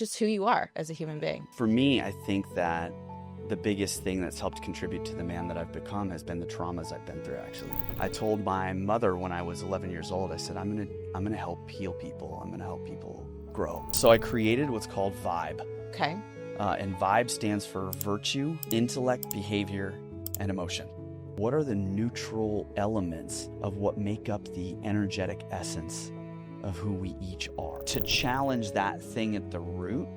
just who you are as a human being. For me, I think that the biggest thing that's helped contribute to the man that I've become has been the traumas I've been through, actually. I told my mother when I was 11 years old, I said, I'm gonna help heal people. I'm gonna help people grow. So I created what's called VIBE. Okay. And VIBE stands for virtue, intellect, behavior, and emotion. What are the neutral elements of what make up the energetic essence of who we each are? To challenge that thing at the root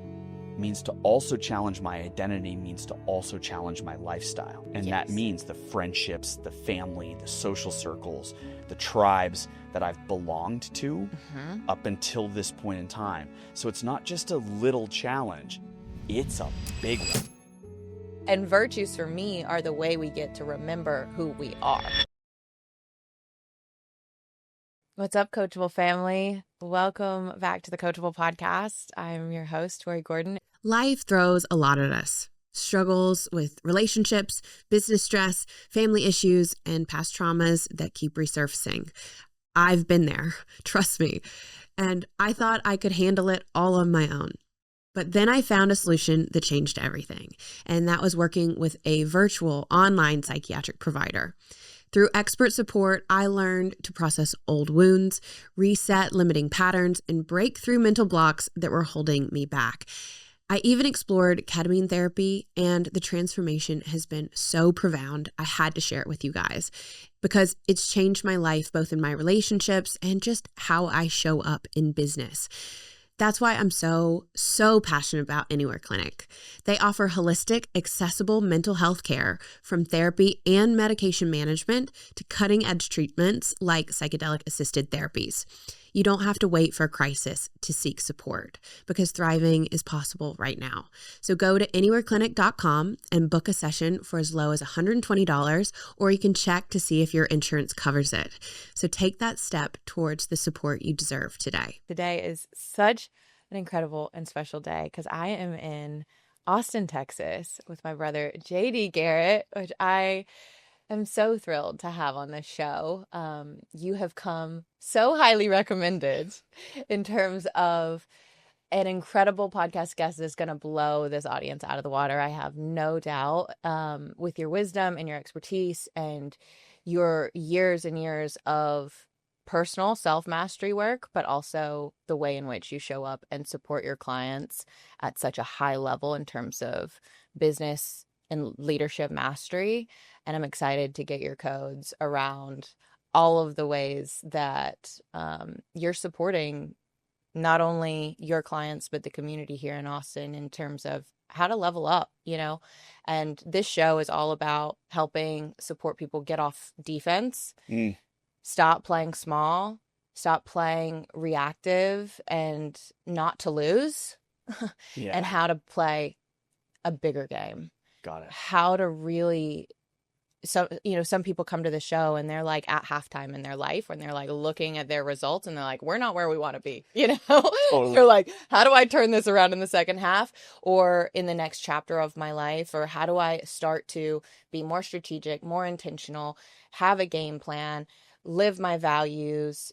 means to also challenge my identity, means to also challenge my lifestyle. And that means the friendships, the family, the social circles, the tribes that I've belonged to up until this point in time. So it's not just a little challenge, it's a big one. And virtues for me are the way we get to remember who we are. What's up, Coachable family? Welcome back to the Coachable Podcast. I'm your host, Tori Gordon. Life throws a lot at us. Struggles with relationships, business stress, family issues, and past traumas that keep resurfacing. I've been there, trust me. And I thought I could handle it all on my own. But then I found a solution that changed everything. And that was working with a virtual online psychiatric provider. Through expert support, I learned to process old wounds, reset limiting patterns, and break through mental blocks that were holding me back. I even explored ketamine therapy, and the transformation has been so profound, I had to share it with you guys because it's changed my life, both in my relationships and just how I show up in business. That's why I'm so passionate about Anywhere Clinic. They offer holistic, accessible mental health care from therapy and medication management to cutting-edge treatments like psychedelic-assisted therapies. You don't have to wait for a crisis to seek support because thriving is possible right now. So go to anywhereclinic.com and book a session for as low as $120, or you can check to see if your insurance covers it. So take that step towards the support you deserve today. Today is such an incredible and special day because I am in Austin, Texas with my brother, JD Garrett, which I am so thrilled to have on this show. You have come so highly recommended in terms of an incredible podcast guest that's going to blow this audience out of the water. I have no doubt, with your wisdom and your expertise and your years and years of personal self-mastery work, but also the way in which you show up and support your clients at such a high level in terms of business and leadership mastery. And I'm excited to get your codes around all of the ways that you're supporting not only your clients, but the community here in Austin in terms of how to level up, and this show is all about helping support people get off defense, stop playing small, stop playing reactive and not to lose, and how to play a bigger game. Got it. How to really, some people come to the show and they're like at halftime in their life when they're like looking at their results and they're like, we're not where we want to be, Totally. They're like, how do I turn this around in the second half or in the next chapter of my life? Or how do I start to be more strategic, more intentional, have a game plan, live my values,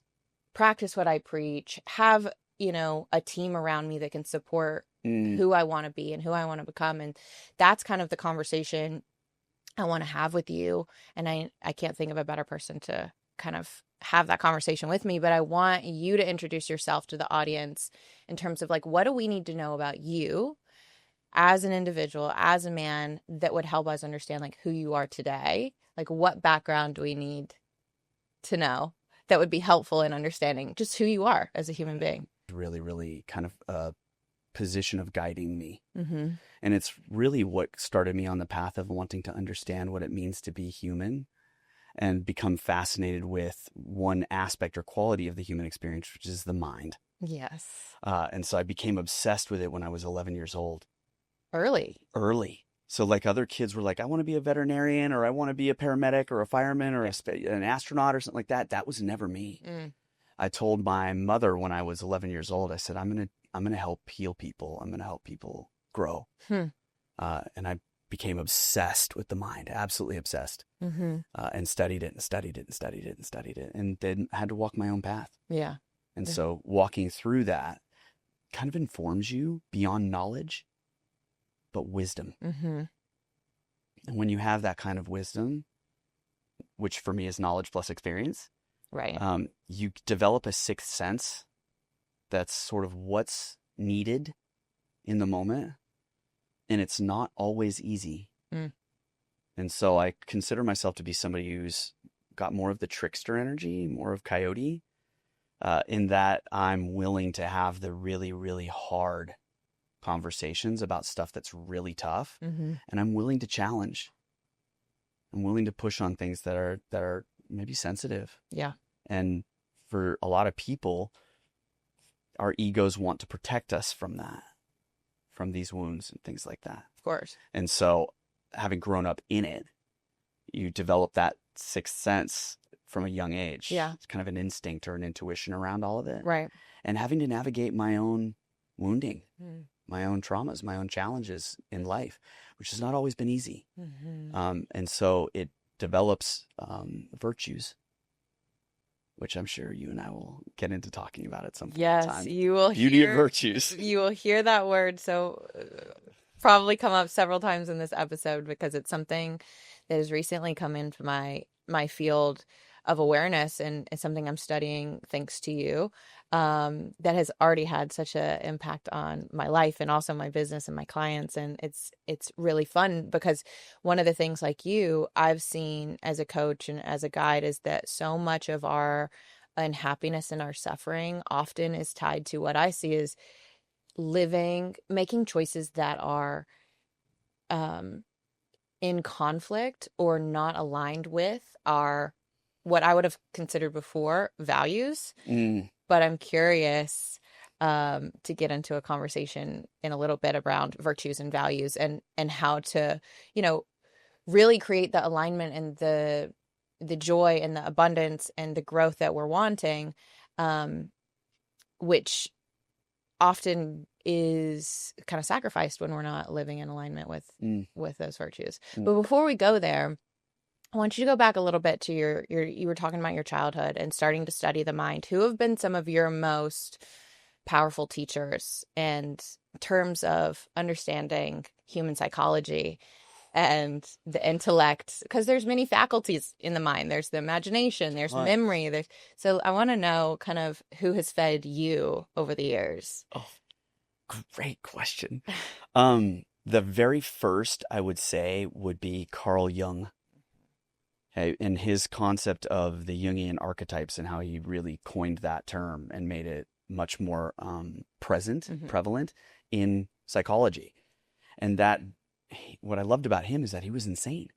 practice what I preach, have, a team around me that can support who I want to be and who I want to become. And that's kind of the conversation I want to have with you. And I can't think of a better person to kind of have that conversation with me, but I want you to introduce yourself to the audience in terms of like, what do we need to know about you as an individual, as a man, that would help us understand like who you are today? Like what background do we need to know that would be helpful in understanding just who you are as a human being? Really, really kind of a position of guiding me. Mm-hmm. And it's really what started me on the path of wanting to understand what it means to be human and become fascinated with one aspect or quality of the human experience, which is the mind. Yes. And so I became obsessed with it when I was 11 years old. Early. So like other kids were like, I want to be a veterinarian or I want to be a paramedic or a fireman or an astronaut or something like that. That was never me. I told my mother when I was 11 years old, I said, I'm going to help heal people. I'm going to help people grow. And I became obsessed with the mind, absolutely obsessed, and studied it and studied it and studied it and studied it, and then had to walk my own path. Yeah. And so walking through that kind of informs you beyond knowledge, but wisdom. Mm-hmm. And when you have that kind of wisdom, which for me is knowledge plus experience, Right. You develop a sixth sense that's sort of what's needed in the moment. And it's not always easy. Mm. And so I consider myself to be somebody who's got more of the trickster energy, more of coyote, in that I'm willing to have the really, really hard conversations about stuff that's really tough. Mm-hmm. And I'm willing to challenge. I'm willing to push on things that are maybe sensitive. Yeah. And for a lot of people, our egos want to protect us from that, from these wounds and things like that. Of course. And so having grown up in it, you develop that sixth sense from a young age. Yeah. It's kind of an instinct or an intuition around all of it. Right. And having to navigate my own wounding, Mm. my own traumas, my own challenges in life, which has not always been easy. Mm-hmm. And so it develops virtues, which I'm sure you and I will get into talking about at some point in time. Yes, you will Beauty of virtues. You will hear that word so probably come up several times in this episode because it's something that has recently come into my field of awareness, and it's something I'm studying thanks to you, that has already had such an impact on my life and also my business and my clients. And it's really fun because one of the things, like you, I've seen as a coach and as a guide, is that so much of our unhappiness and our suffering often is tied to what I see as making choices that are in conflict or not aligned with our, what I would have considered before, values. But I'm curious to get into a conversation in a little bit around virtues and values and how to, really create the alignment and the joy and the abundance and the growth that we're wanting, which often is kind of sacrificed when we're not living in alignment with those virtues. But before we go there, I want you to go back a little bit to you were talking about your childhood and starting to study the mind. Who have been some of your most powerful teachers in terms of understanding human psychology and the intellect? Because there's many faculties in the mind. There's the imagination, there's memory. So I want to know kind of who has fed you over the years. Oh, great question. The very first I would say would be Carl Jung. Okay, and his concept of the Jungian archetypes and how he really coined that term and made it much more prevalent in psychology. And that, what I loved about him is that he was insane.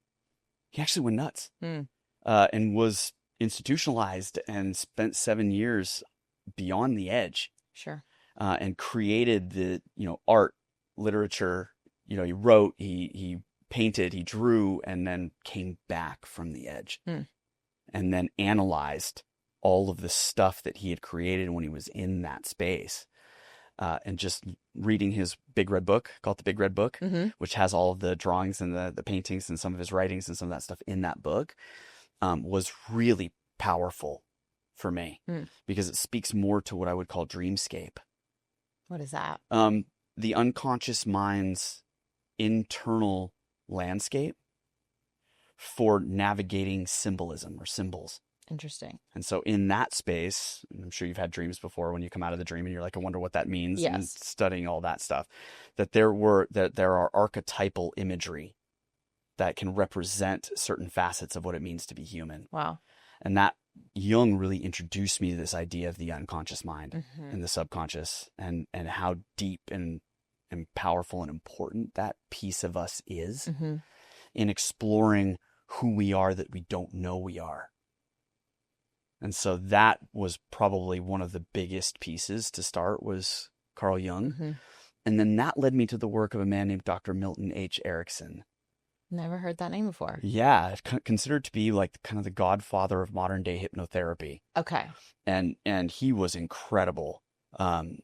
He actually went nuts and was institutionalized and spent 7 years beyond the edge. Sure. And created the, art, literature. He wrote, he painted, he drew, and then came back from the edge and then analyzed all of the stuff that he had created when he was in that space. And just reading his Big Red Book, called the Big Red Book, which has all of the drawings and the paintings and some of his writings and some of that stuff in that book, was really powerful for me because it speaks more to what I would call dreamscape. What is that? The unconscious mind's internal landscape for navigating symbolism or symbols. Interesting. And so in that space, I'm sure you've had dreams before when you come out of the dream and you're like, I wonder what that means. Yes. And studying all that stuff, that there are archetypal imagery that can represent certain facets of what it means to be human. Wow. And that Jung really introduced me to this idea of the unconscious mind and the subconscious and how deep and powerful and important that piece of us is in exploring who we are that we don't know we are. And so that was probably one of the biggest pieces to start, was Carl Jung. And then that led me to the work of a man named Dr. Milton H. Erickson. Never heard that name before. Yeah, considered to be like kind of the godfather of modern day hypnotherapy. Okay. And he was incredible.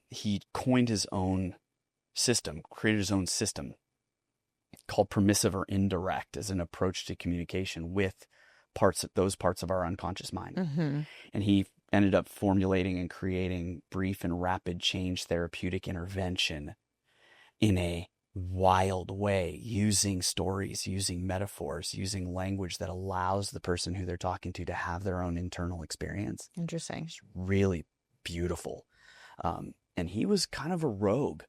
He coined his own system, created his own system called permissive or indirect as an approach to communication with those parts of our unconscious mind. And he ended up formulating and creating brief and rapid change therapeutic intervention in a wild way, using stories, using metaphors, using language that allows the person who they're talking to have their own internal experience. Interesting. It's really beautiful. And he was kind of a rogue.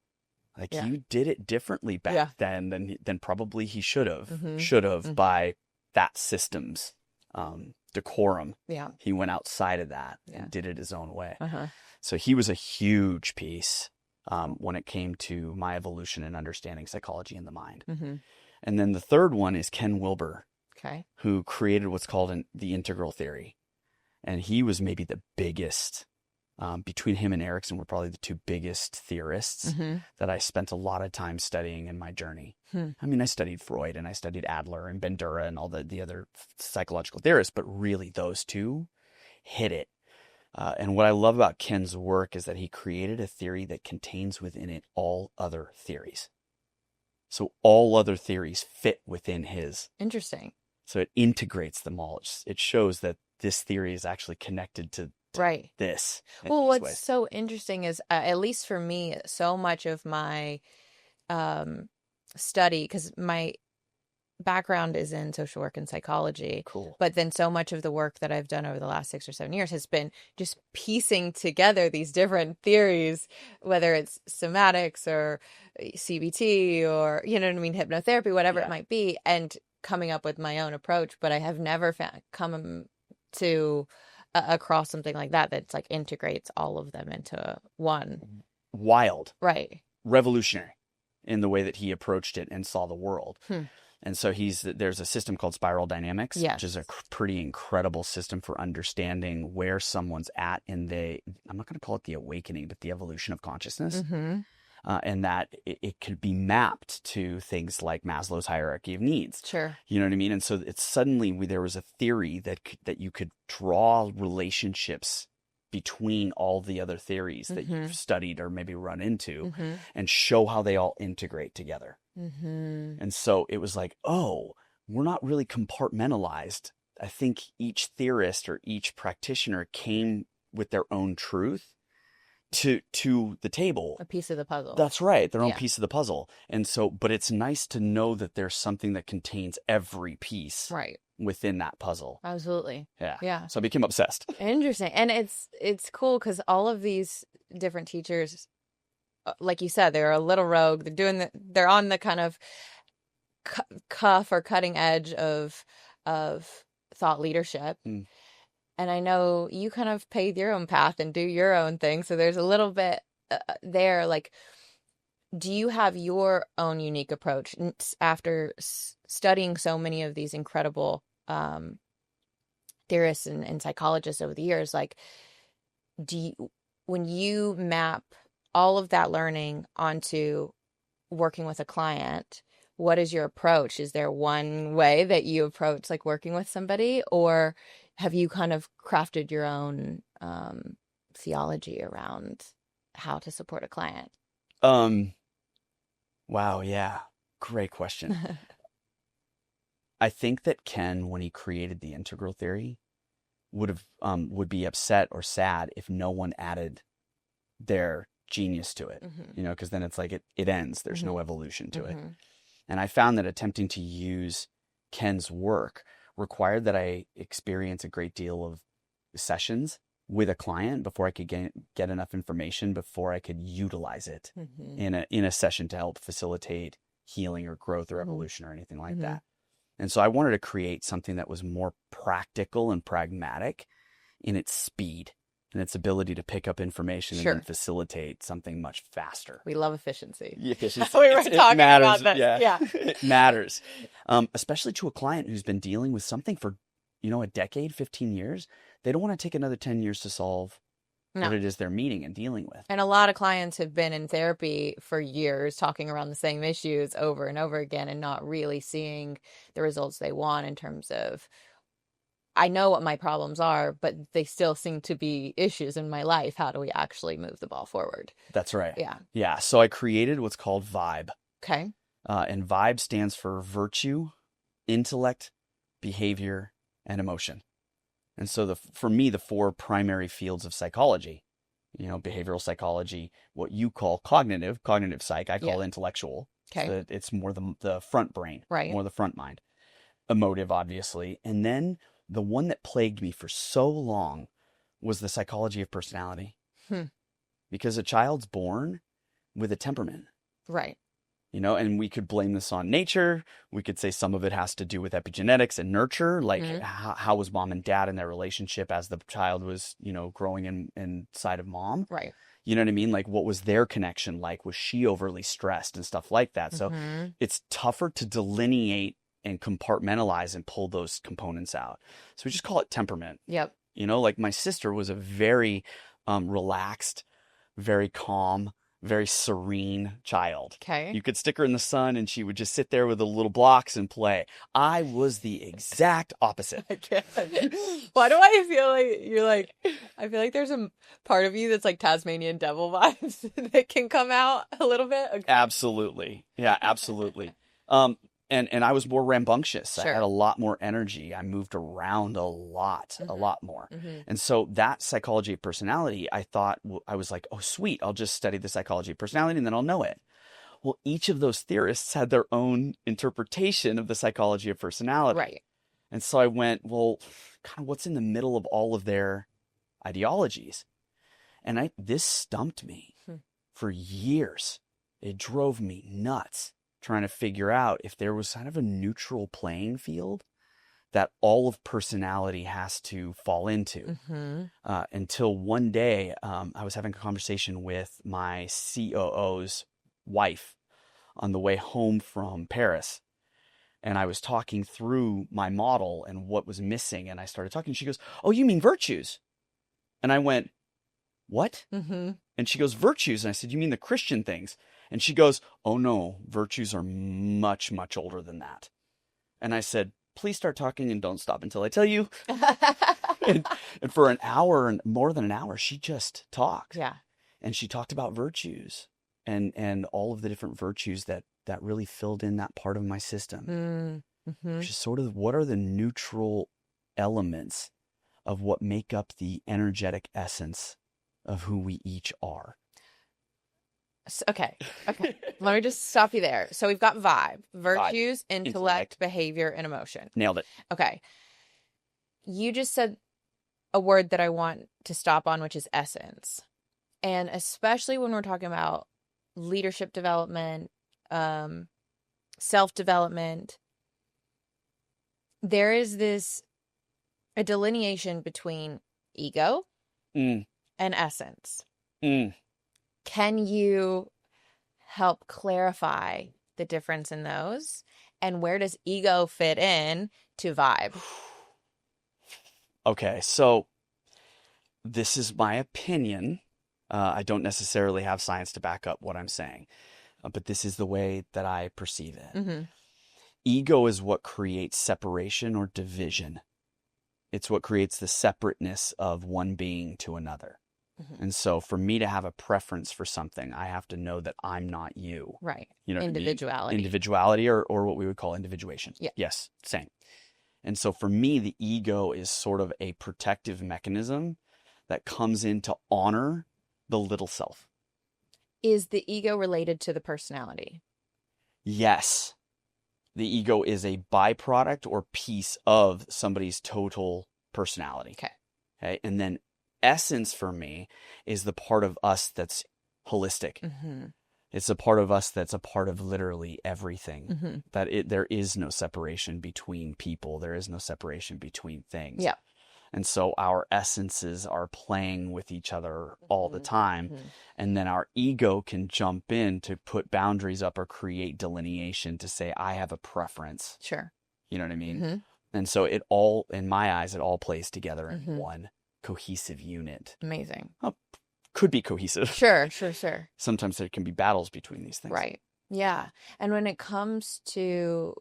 Like he did it differently back then than probably he should have by that system's decorum. Yeah. He went outside of that and did it his own way. Uh-huh. So he was a huge piece when it came to my evolution and understanding psychology and the mind. Mm-hmm. And then the third one is Ken Wilber, who created what's called the integral theory. And he was maybe the biggest, between him and Erickson were probably the two biggest theorists that I spent a lot of time studying in my journey. I mean, I studied Freud and I studied Adler and Bandura and all the other psychological theorists, but really those two hit it. And what I love about Ken's work is that he created a theory that contains within it all other theories. So all other theories fit within his. Interesting. So it integrates them all. It shows that this theory is actually connected to this. Well, what's so interesting is, at least for me, so much of my study, because my background is in social work and psychology. Cool. But then so much of the work that I've done over the last 6 or 7 years has been just piecing together these different theories, whether it's somatics or CBT or, you know what I mean, hypnotherapy, whatever it might be, and coming up with my own approach. But I have never come to across something like that like integrates all of them into one. Wild. Right. Revolutionary in the way that he approached it and saw the world. And so there's a system called spiral dynamics, which is a pretty incredible system for understanding where someone's at in I'm not going to call it the awakening, but the evolution of consciousness. And that it could be mapped to things like Maslow's hierarchy of needs. Sure. You know what I mean? And so it's suddenly there was a theory that you could draw relationships between all the other theories that you've studied or maybe run into and show how they all integrate together. And so it was like, oh, we're not really compartmentalized. I think each theorist or each practitioner came with their own truth to the table. A piece of the puzzle. That's right. Their own piece of the puzzle. And so, but it's nice to know that there's something that contains every piece within that puzzle. Absolutely. Yeah. So I became obsessed. Interesting. And it's cool because all of these different teachers, like you said, they're a little rogue. They're on the kind of cuff or cutting edge of thought leadership. And I know you kind of pave your own path and do your own thing. So there's a little bit there. Like, do you have your own unique approach after studying so many of these incredible theorists and psychologists over the years? Like, when you map all of that learning onto working with a client, what is your approach? Is there one way that you approach like working with somebody, or have you kind of crafted your own theology around how to support a client? Wow. Yeah. Great question. I think that Ken, when he created the integral theory, would be upset or sad if no one added their genius to it, because then it's like it ends. There's no evolution to it. And I found that attempting to use Ken's work required that I experience a great deal of sessions with a client before I could get enough information before I could utilize it in a session to help facilitate healing or growth or evolution or anything like that. And so I wanted to create something that was more practical and pragmatic in its speed and its ability to pick up information and then facilitate something much faster. We love efficiency. Efficiency. We were talking about that. Yeah. It matters. Especially to a client who's been dealing with something for, a decade, 15 years. They don't want to take another 10 years to solve what it is they're meeting and dealing with. And a lot of clients have been in therapy for years, talking around the same issues over and over again and not really seeing the results they want in terms of, I know what my problems are, but they still seem to be issues in my life. How do we actually move the ball forward? That's right. Yeah. Yeah. So I created what's called VIBE. Okay. And VIBE stands for virtue, intellect, behavior, and emotion. And so for me, the four primary fields of psychology, behavioral psychology, what you call cognitive psych, I call intellectual. Okay. So it's more the front brain, right. more the front mind. Emotive, obviously. And then the one that plagued me for so long was the psychology of personality. Because a child's born with a temperament. Right. And we could blame this on nature. We could say some of it has to do with epigenetics and nurture, like how was mom and dad in their relationship as the child was, growing inside of mom. Right. You know what I mean? Like, what was their connection like? Was she overly stressed and stuff like that? So it's tougher to delineate and compartmentalize and pull those components out. So we just call it temperament. Yep. Like my sister was a very relaxed, very calm, very serene child. Okay. You could stick her in the sun and she would just sit there with the little blocks and play. I was the exact opposite. I can't. Why do I feel like you're like, I feel like there's a part of you that's like Tasmanian devil vibes that can come out a little bit. Okay. Absolutely. Yeah, absolutely. And I was more rambunctious. Sure. I had a lot more energy. I moved around a lot more. And so that psychology of personality, I thought, I was like, oh, sweet, I'll just study the psychology of personality and then I'll know it. Well, each of those theorists had their own interpretation of the psychology of personality. Right. And so I went, well, kind of what's in the middle of all of their ideologies? And this stumped me for years. It drove me nuts, trying to figure out if there was kind of a neutral playing field that all of personality has to fall into. Until one day, I was having a conversation with my COO's wife on the way home from Paris. And I was talking through my model and what was missing. And I started talking. She goes, oh, you mean virtues? And I went, what? And she goes, virtues. And I said, you mean the Christian things? And she goes, oh no, virtues are much, much older than that. And I said, please start talking and don't stop until I tell you. and for an hour and more than an hour, she just talked. Yeah. And she talked about virtues and all of the different virtues that really filled in that part of my system. Which is sort of what are the neutral elements of what make up the energetic essence of who we each are. Okay. Let me just stop you there. So we've got vibe, virtues, intellect, behavior, and emotion. Nailed it. Okay. You just said a word that I want to stop on, which is essence. And especially when we're talking about leadership development, self-development, there is a delineation between ego and essence. Can you help clarify the difference in those? And where does ego fit in to vibe? Okay, so this is my opinion. I don't necessarily have science to back up what I'm saying, but this is the way that I perceive it. Ego is what creates separation or division. It's what creates the separateness of one being to another. And so for me to have a preference for something, I have to know that I'm not you. Right. Individuality. Individuality or what we would call individuation. Yeah. Yes, same. And so for me, the ego is sort of a protective mechanism that comes in to honor the little self. Is the ego related to the personality? Yes. The ego is a byproduct or piece of somebody's total personality. Okay. And then essence for me is the part of us that's holistic. It's a part of us that's a part of literally everything. There is no separation between people. There is no separation between things. Yeah. And so our essences are playing with each other all the time. And then our ego can jump in to put boundaries up or create delineation to say, I have a preference. Sure. You know what I mean? And so it all, in my eyes, it all plays together in one cohesive unit. Amazing. Oh, could be cohesive. Sure. Sometimes there can be battles between these things. Right. Yeah. And when it comes to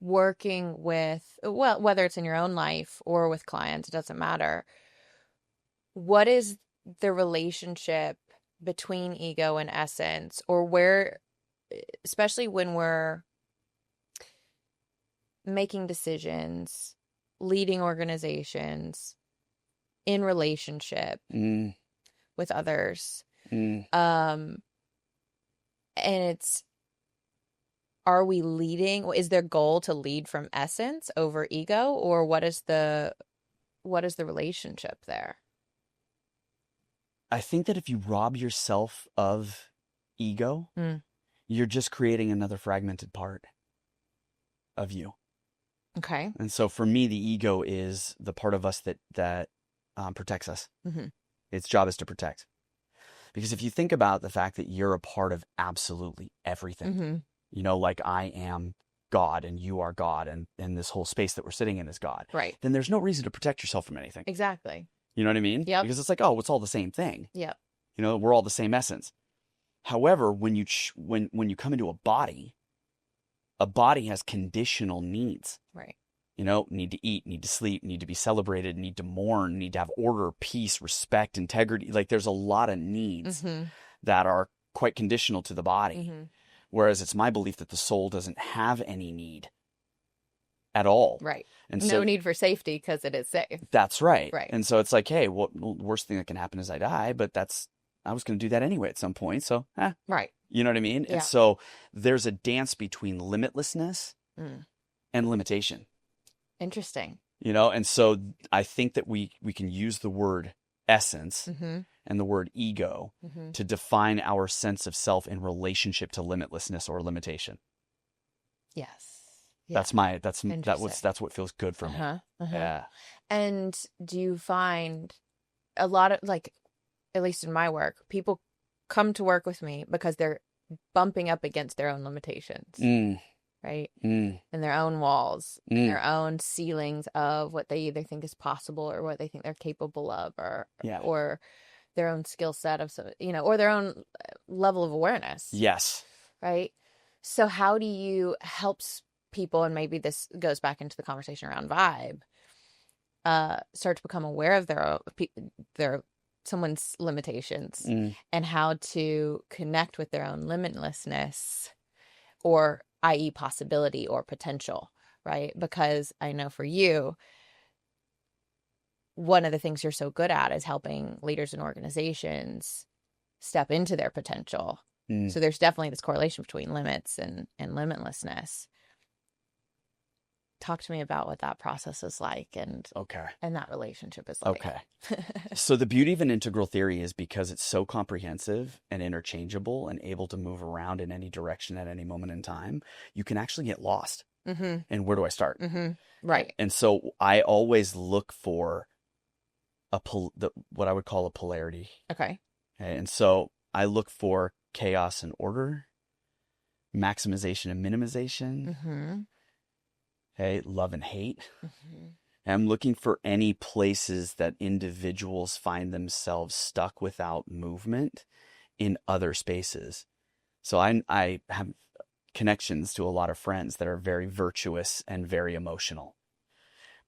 working with, well, whether it's in your own life or with clients, it doesn't matter. What is the relationship between ego and essence, or where, especially when we're making decisions leading organizations in relationship with others. And it's, are we leading? Is their goal to lead from essence over ego, or what is the relationship there? I think that if you rob yourself of ego, you're just creating another fragmented part of you. Okay. And so for me, the ego is the part of us that protects us. Its job is to protect. Because if you think about the fact that you're a part of absolutely everything, you know, like I am God and you are God, and this whole space that we're sitting in is God, right? Then there's no reason to protect yourself from anything. Exactly. You know what I mean? Yep. Because it's like, oh, it's all the same thing. Yep. You know, we're all the same essence. However, when you come into a body has conditional needs. Right. You know, need to eat, need to sleep, need to be celebrated, need to mourn, need to have order, peace, respect, integrity. Like there's a lot of needs that are quite conditional to the body. Whereas it's my belief that the soul doesn't have any need at all. Right. And no so, need for safety because it is safe. That's right. Right. And so it's like, hey, what worst thing that can happen is I die, but I was going to do that anyway at some point. So, right. You know what I mean? Yeah. And so there's a dance between limitlessness and limitation. Interesting. You know, and so I think that we can use the word essence and the word ego to define our sense of self in relationship to limitlessness or limitation. Yes. That's what feels good for me. Yeah. And do you find a lot of, like, at least in my work, people come to work with me because they're bumping up against their own limitations, right? And their own walls, their own ceilings of what they either think is possible or what they think they're capable of, or their own skill set of, or their own level of awareness. Yes. Right. So how do you help people, and maybe this goes back into the conversation around vibe, start to become aware of their someone's limitations and how to connect with their own limitlessness, or i.e. possibility or potential, right? Because I know for you, one of the things you're so good at is helping leaders and organizations step into their potential. So there's definitely this correlation between limits and limitlessness. Talk to me about what that process is like and that relationship is like. Okay. So the beauty of an integral theory is because it's so comprehensive and interchangeable and able to move around in any direction at any moment in time, you can actually get lost. And where do I start? Right. And so I always look for what I would call a polarity. Okay. And so I look for chaos and order, maximization and minimization. Okay, love and hate. And I'm looking for any places that individuals find themselves stuck without movement in other spaces. So I have connections to a lot of friends that are very virtuous and very emotional.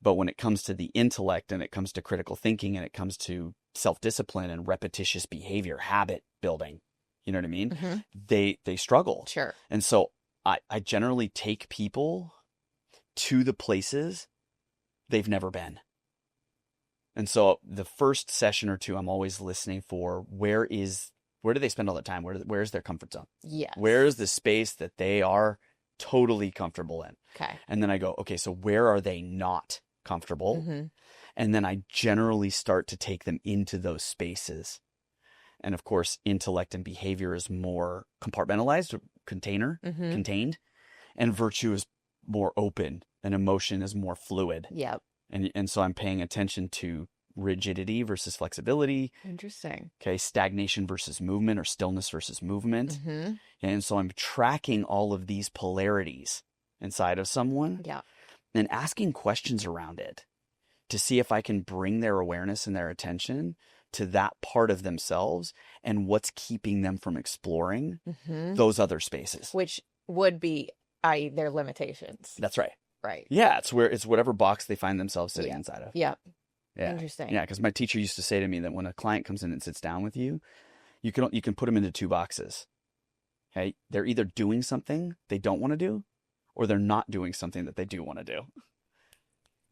But when it comes to the intellect and it comes to critical thinking and it comes to self-discipline and repetitious behavior, habit building, you know what I mean? They struggle. Sure. And so I generally take people to the places they've never been. And so the first session or two, I'm always listening for where do they spend all the time? Where's their comfort zone? Yes. Where's the space that they are totally comfortable in? Okay. And then I go, okay, so where are they not comfortable? And then I generally start to take them into those spaces. And of course, intellect and behavior is more compartmentalized, contained, and virtue is more open and emotion is more fluid. Yep. And so I'm paying attention to rigidity versus flexibility. Interesting. Okay. Stagnation versus movement, or stillness versus movement. And so I'm tracking all of these polarities inside of someone. Yeah. And asking questions around it to see if I can bring their awareness and their attention to that part of themselves and what's keeping them from exploring those other spaces. Which would be, i.e., their limitations. That's right. Right. Yeah, it's whatever box they find themselves sitting inside of. Yep. Yeah. Interesting. Yeah, because my teacher used to say to me that when a client comes in and sits down with you, you can put them into two boxes. Okay, they're either doing something they don't want to do, or they're not doing something that they do want to do.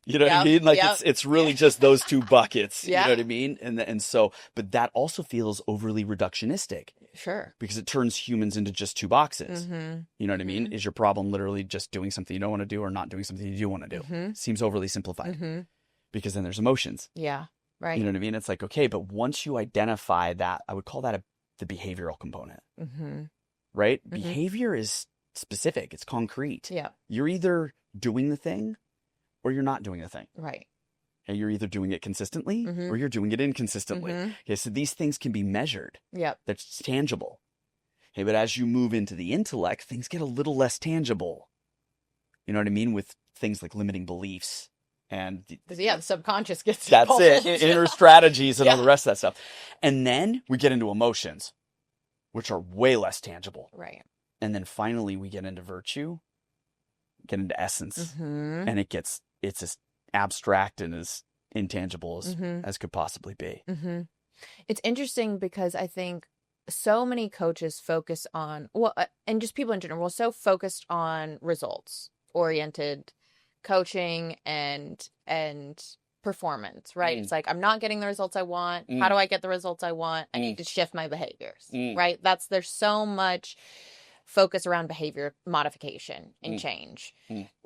You know what I mean? Like it's really just those two buckets. Yeah. You know what I mean? And so, but that also feels overly reductionistic. Sure. Because it turns humans into just two boxes. Mm-hmm. You know what I mean? Mm-hmm. Is your problem literally just doing something you don't want to do or not doing something you do want to do? Mm-hmm. Seems overly simplified. Mm-hmm. Because then there's emotions. Yeah. Right. You know what I mean? It's like, okay, but once you identify that, I would call that the behavioral component. Mm-hmm. Right? Mm-hmm. Behavior is specific. It's concrete. Yeah. You're either doing the thing or you're not doing the thing. Right. And you're either doing it consistently Mm-hmm. or you're doing it inconsistently. Mm-hmm. Okay, so these things can be measured. Yep. That's tangible. Okay, but as you move into the intellect, things get a little less tangible. You know what I mean? With things like limiting beliefs and the subconscious gets that's involved. it, inner strategies and all the rest of that stuff. And then we get into emotions, which are way less tangible. Right. And then finally we get into virtue, get into essence, Mm-hmm. and it's as abstract and as intangible Mm-hmm. as could possibly be. Mm-hmm. It's interesting because I think so many coaches focus on, and just people in general, are so focused on results oriented coaching and performance, right? It's like, I'm not getting the results I want. How do I get the results I want? I need to shift my behaviors, right? There's so much focus around behavior modification and change.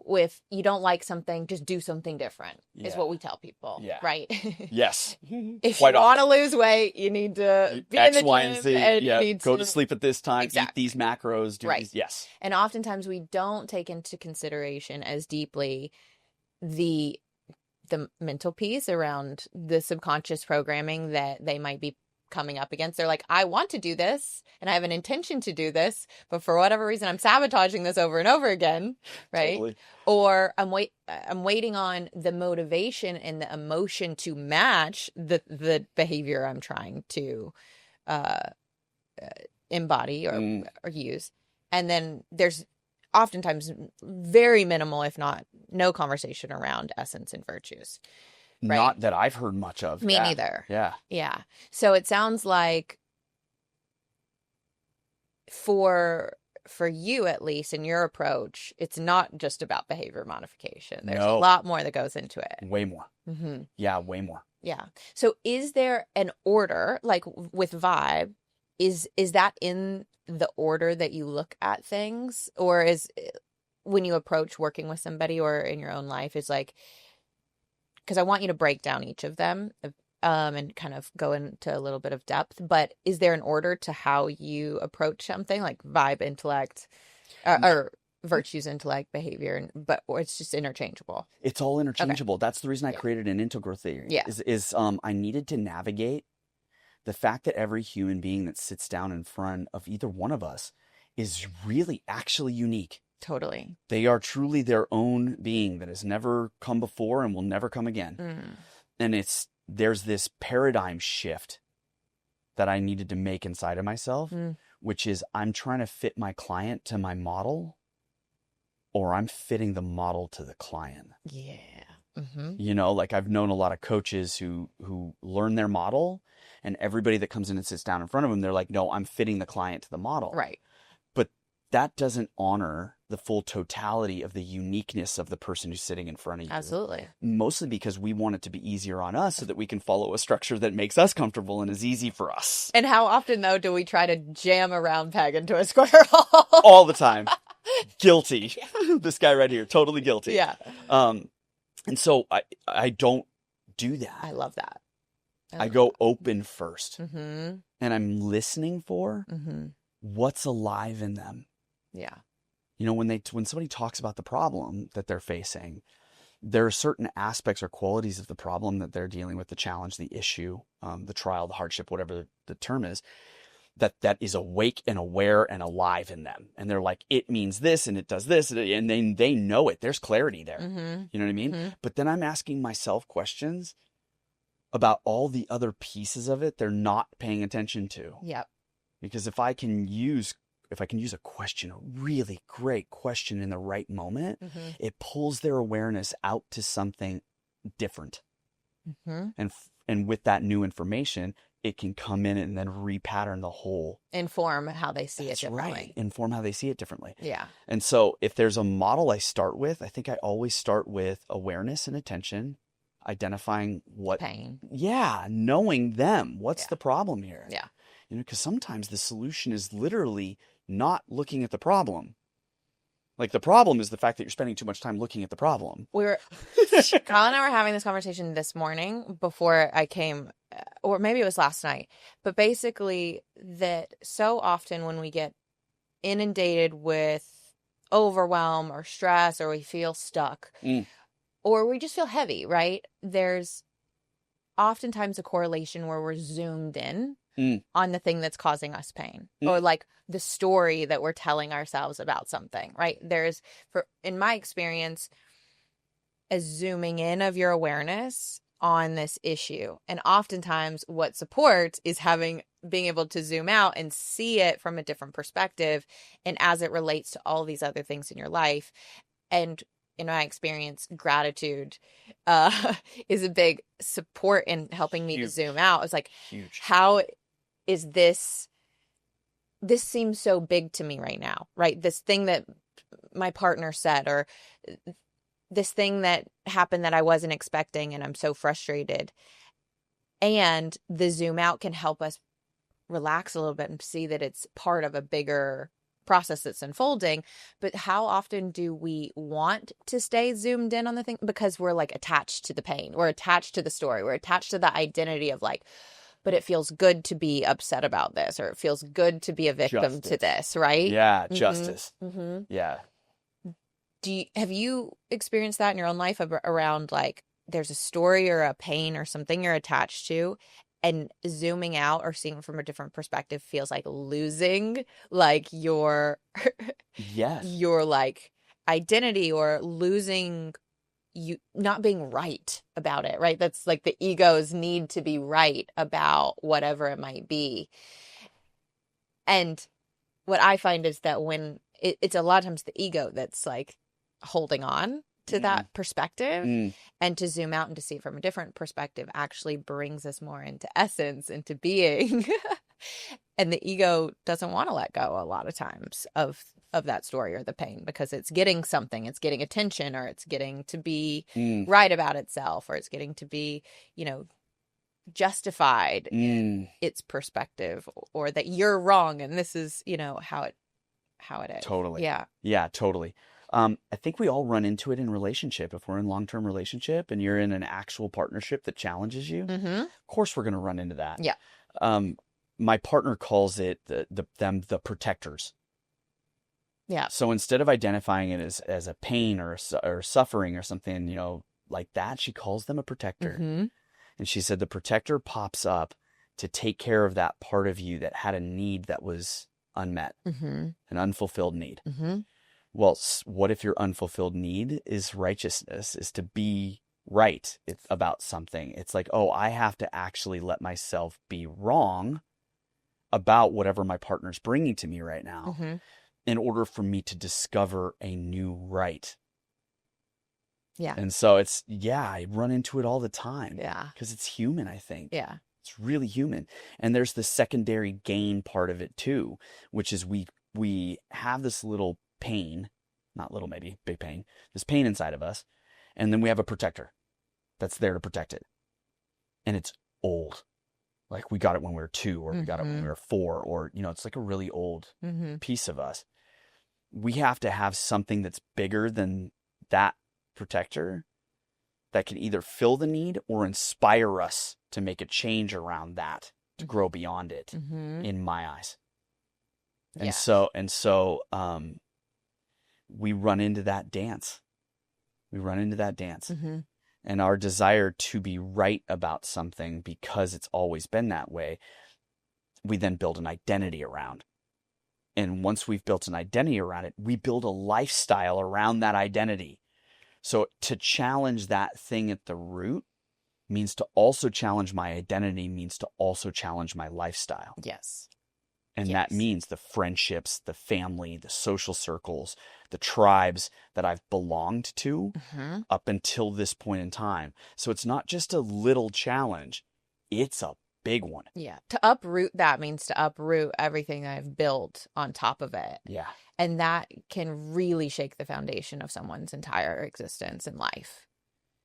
If you don't like something, just do something different is what we tell people, right? Yes. If you want to lose weight, you need to be X, in the Y, gym and Z. Go to sleep at this time, Exactly. eat these macros, do Right. these. Yes. And oftentimes we don't take into consideration as deeply the mental piece around the subconscious programming that they might be coming up against. They're like, I want to do this and I have an intention to do this, but for whatever reason I'm sabotaging this over and over again, right? Totally. Or I'm waiting on the motivation and the emotion to match the behavior I'm trying to embody or use. And then there's oftentimes very minimal, if not no conversation around essence and virtues. Right? Not that I've heard much of. Me neither. Yeah. Yeah. So it sounds like for you, at least in your approach, it's not just about behavior modification. There's a lot more that goes into it. Way more. Mm-hmm. Yeah, way more. Yeah. So is there an order, like with Vibe, is that in the order that you look at things? Or is when you approach working with somebody or in your own life, is like, because I want you to break down each of them and kind of go into a little bit of depth. But is there an order to how you approach something like Vibe, Intellect, or virtues, intellect, behavior, or it's just interchangeable? It's all interchangeable. Okay. That's the reason I created an integral theory. Yeah. I needed to navigate the fact that every human being that sits down in front of either one of us is really actually unique. Totally. They are truly their own being that has never come before and will never come again. And there's this paradigm shift that I needed to make inside of myself, which is I'm trying to fit my client to my model, or I'm fitting the model to the client. Yeah. Mm-hmm. You know, like I've known a lot of coaches who learn their model, and everybody that comes in and sits down in front of them, they're like, no, I'm fitting the client to the model. Right. But that doesn't honor the full totality of the uniqueness of the person who's sitting in front of you. Absolutely. Mostly because we want it to be easier on us so that we can follow a structure that makes us comfortable and is easy for us. And how often, though, do we try to jam a round peg into a square hole? All the time. Guilty. This guy right here, totally guilty. Yeah. And so I don't do that. I love that. I go open first. Mm-hmm. And I'm listening for Mm-hmm. what's alive in them. Yeah. You know, when somebody talks about the problem that they're facing, there are certain aspects or qualities of the problem that they're dealing with, the challenge, the issue, the trial, the hardship, whatever the term is, that is awake and aware and alive in them. And they're like, it means this and it does this. And they know it. There's clarity there. Mm-hmm. You know what I mean? Mm-hmm. But then I'm asking myself questions about all the other pieces of it they're not paying attention to. Yep. Because if I can use a question, a really great question in the right moment, Mm-hmm. it pulls their awareness out to something different. Mm-hmm. And with that new information, it can come in and then repattern the whole. Inform how they see it differently. Right. Inform how they see it differently. Yeah. And so if there's a model I start with, I think I always start with awareness and attention, identifying what pain. Yeah. Knowing them. What's the problem here? Yeah. You know, because sometimes the solution is literally not looking at the problem. Like the problem is the fact that you're spending too much time looking at the problem. Colin and I were having this conversation this morning before I came, or maybe it was last night, but basically that so often when we get inundated with overwhelm or stress, or we feel stuck, or we just feel heavy, right? There's oftentimes a correlation where we're zoomed in on the thing that's causing us pain, or like the story that we're telling ourselves about something, right? In my experience, a zooming in of your awareness on this issue. And oftentimes what supports is being able to zoom out and see it from a different perspective, and as it relates to all these other things in your life. And in my experience, gratitude is a big support in helping me to zoom out. It's like, how is this seems so big to me right now, right? This thing that my partner said, or this thing that happened that I wasn't expecting, and I'm so frustrated. And the zoom out can help us relax a little bit and see that it's part of a bigger process that's unfolding. But how often do we want to stay zoomed in on the thing? Because we're like attached to the pain, we're attached to the story, we're attached to the identity of like, but it feels good to be upset about this, or it feels good to be a victim to this, right? Yeah, justice. Yeah. Have you experienced that in your own life around like there's a story or a pain or something you're attached to, and zooming out or seeing from a different perspective feels like losing like your your like identity, or losing you not being right about it, right? That's like the ego's need to be right about whatever it might be. And what I find is that when it's a lot of times the ego that's like holding on to that perspective, and to zoom out and to see it from a different perspective actually brings us more into essence, into being. And the ego doesn't want to let go a lot of times of that story or the pain, because it's getting something, it's getting attention, or it's getting to be right about itself, or it's getting to be, justified in its perspective, or that you're wrong and this is, how it is. Totally. Yeah. Yeah, totally. I think we all run into it in relationship. If we're in long-term relationship and you're in an actual partnership that challenges you, of course we're going to run into that. Yeah. My partner calls it the protectors. Yeah. So instead of identifying it as a pain or suffering or something, like that, she calls them a protector. And she said the protector pops up to take care of that part of you that had a need that was unmet, an unfulfilled need. Well, what if your unfulfilled need is righteousness, is to be right about something? It's like, oh, I have to actually let myself be wrong about whatever my partner's bringing to me right now in order for me to discover a new right. Yeah. And so I run into it all the time. Yeah. Because it's human, I think. Yeah. It's really human. And there's the secondary gain part of it too, which is we have this little pain, not little, maybe big pain, this pain inside of us. And then we have a protector that's there to protect it. And it's old. Like we got it when we were 2, or we got it when we were 4, or, it's like a really old piece of us. We have to have something that's bigger than that protector that can either fill the need or inspire us to make a change around that, to grow beyond it, in my eyes. And so we run into that dance. And our desire to be right about something, because it's always been that way, we then build an identity around. And once we've built an identity around it, we build a lifestyle around that identity. So to challenge that thing at the root means to also challenge my identity, means to also challenge my lifestyle. Yes. And that means the friendships, the family, the social circles, the tribes that I've belonged to up until this point in time. So it's not just a little challenge. It's a big one. Yeah. To uproot that means to uproot everything that I've built on top of it. Yeah. And that can really shake the foundation of someone's entire existence and life.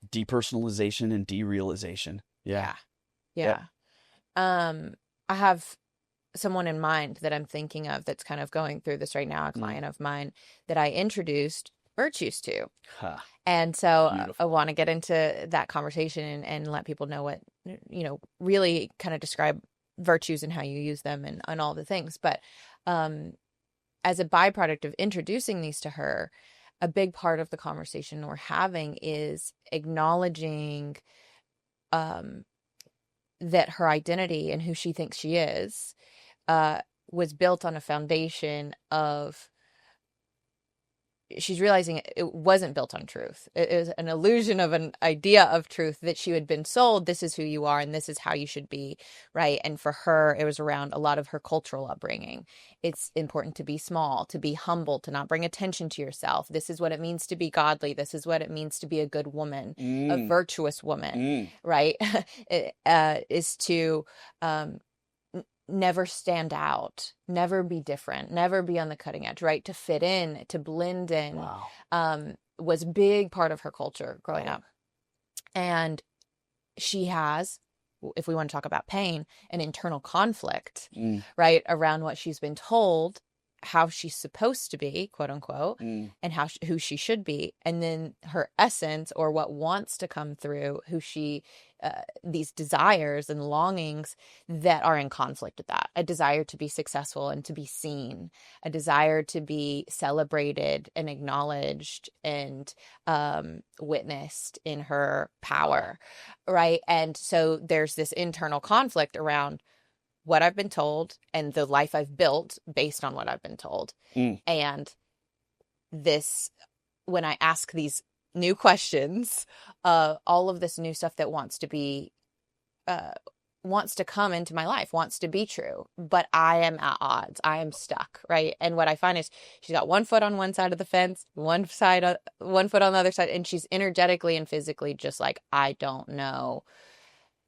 Depersonalization and derealization. Yeah. Yeah. I have someone in mind that I'm thinking of that's kind of going through this right now, a client of mine that I introduced virtues to. Huh. And so Beautiful. I want to get into that conversation and let people know what, really kind of describe virtues and how you use them and all the things. But as a byproduct of introducing these to her, a big part of the conversation we're having is acknowledging that her identity and who she thinks she is was built on a foundation of, she's realizing it wasn't built on truth. It is an illusion of an idea of truth that she had been sold. This is who you are and this is how you should be, right? And for her, it was around a lot of her cultural upbringing. It's important to be small, to be humble, to not bring attention to yourself. This is what it means to be godly. This is what it means to be a good woman, a virtuous woman, right? Is to never stand out, never be different, never be on the cutting edge, right? To fit in, to blend in, was a big part of her culture growing up. And she has, if we want to talk about pain, an internal conflict, right? Around what she's been told, how she's supposed to be, quote unquote, and who she should be. And then her essence, or what wants to come through, who she, these desires and longings that are in conflict with that. A desire to be successful and to be seen, a desire to be celebrated and acknowledged and witnessed in her power, right? And so there's this internal conflict around what I've been told and the life I've built based on what I've been told. And this, when I ask these new questions, all of this new stuff that wants to come into my life, wants to be true, but I am at odds. I am stuck, right? And what I find is she's got one foot on one side of the fence, one foot on the other side, and she's energetically and physically just like, I don't know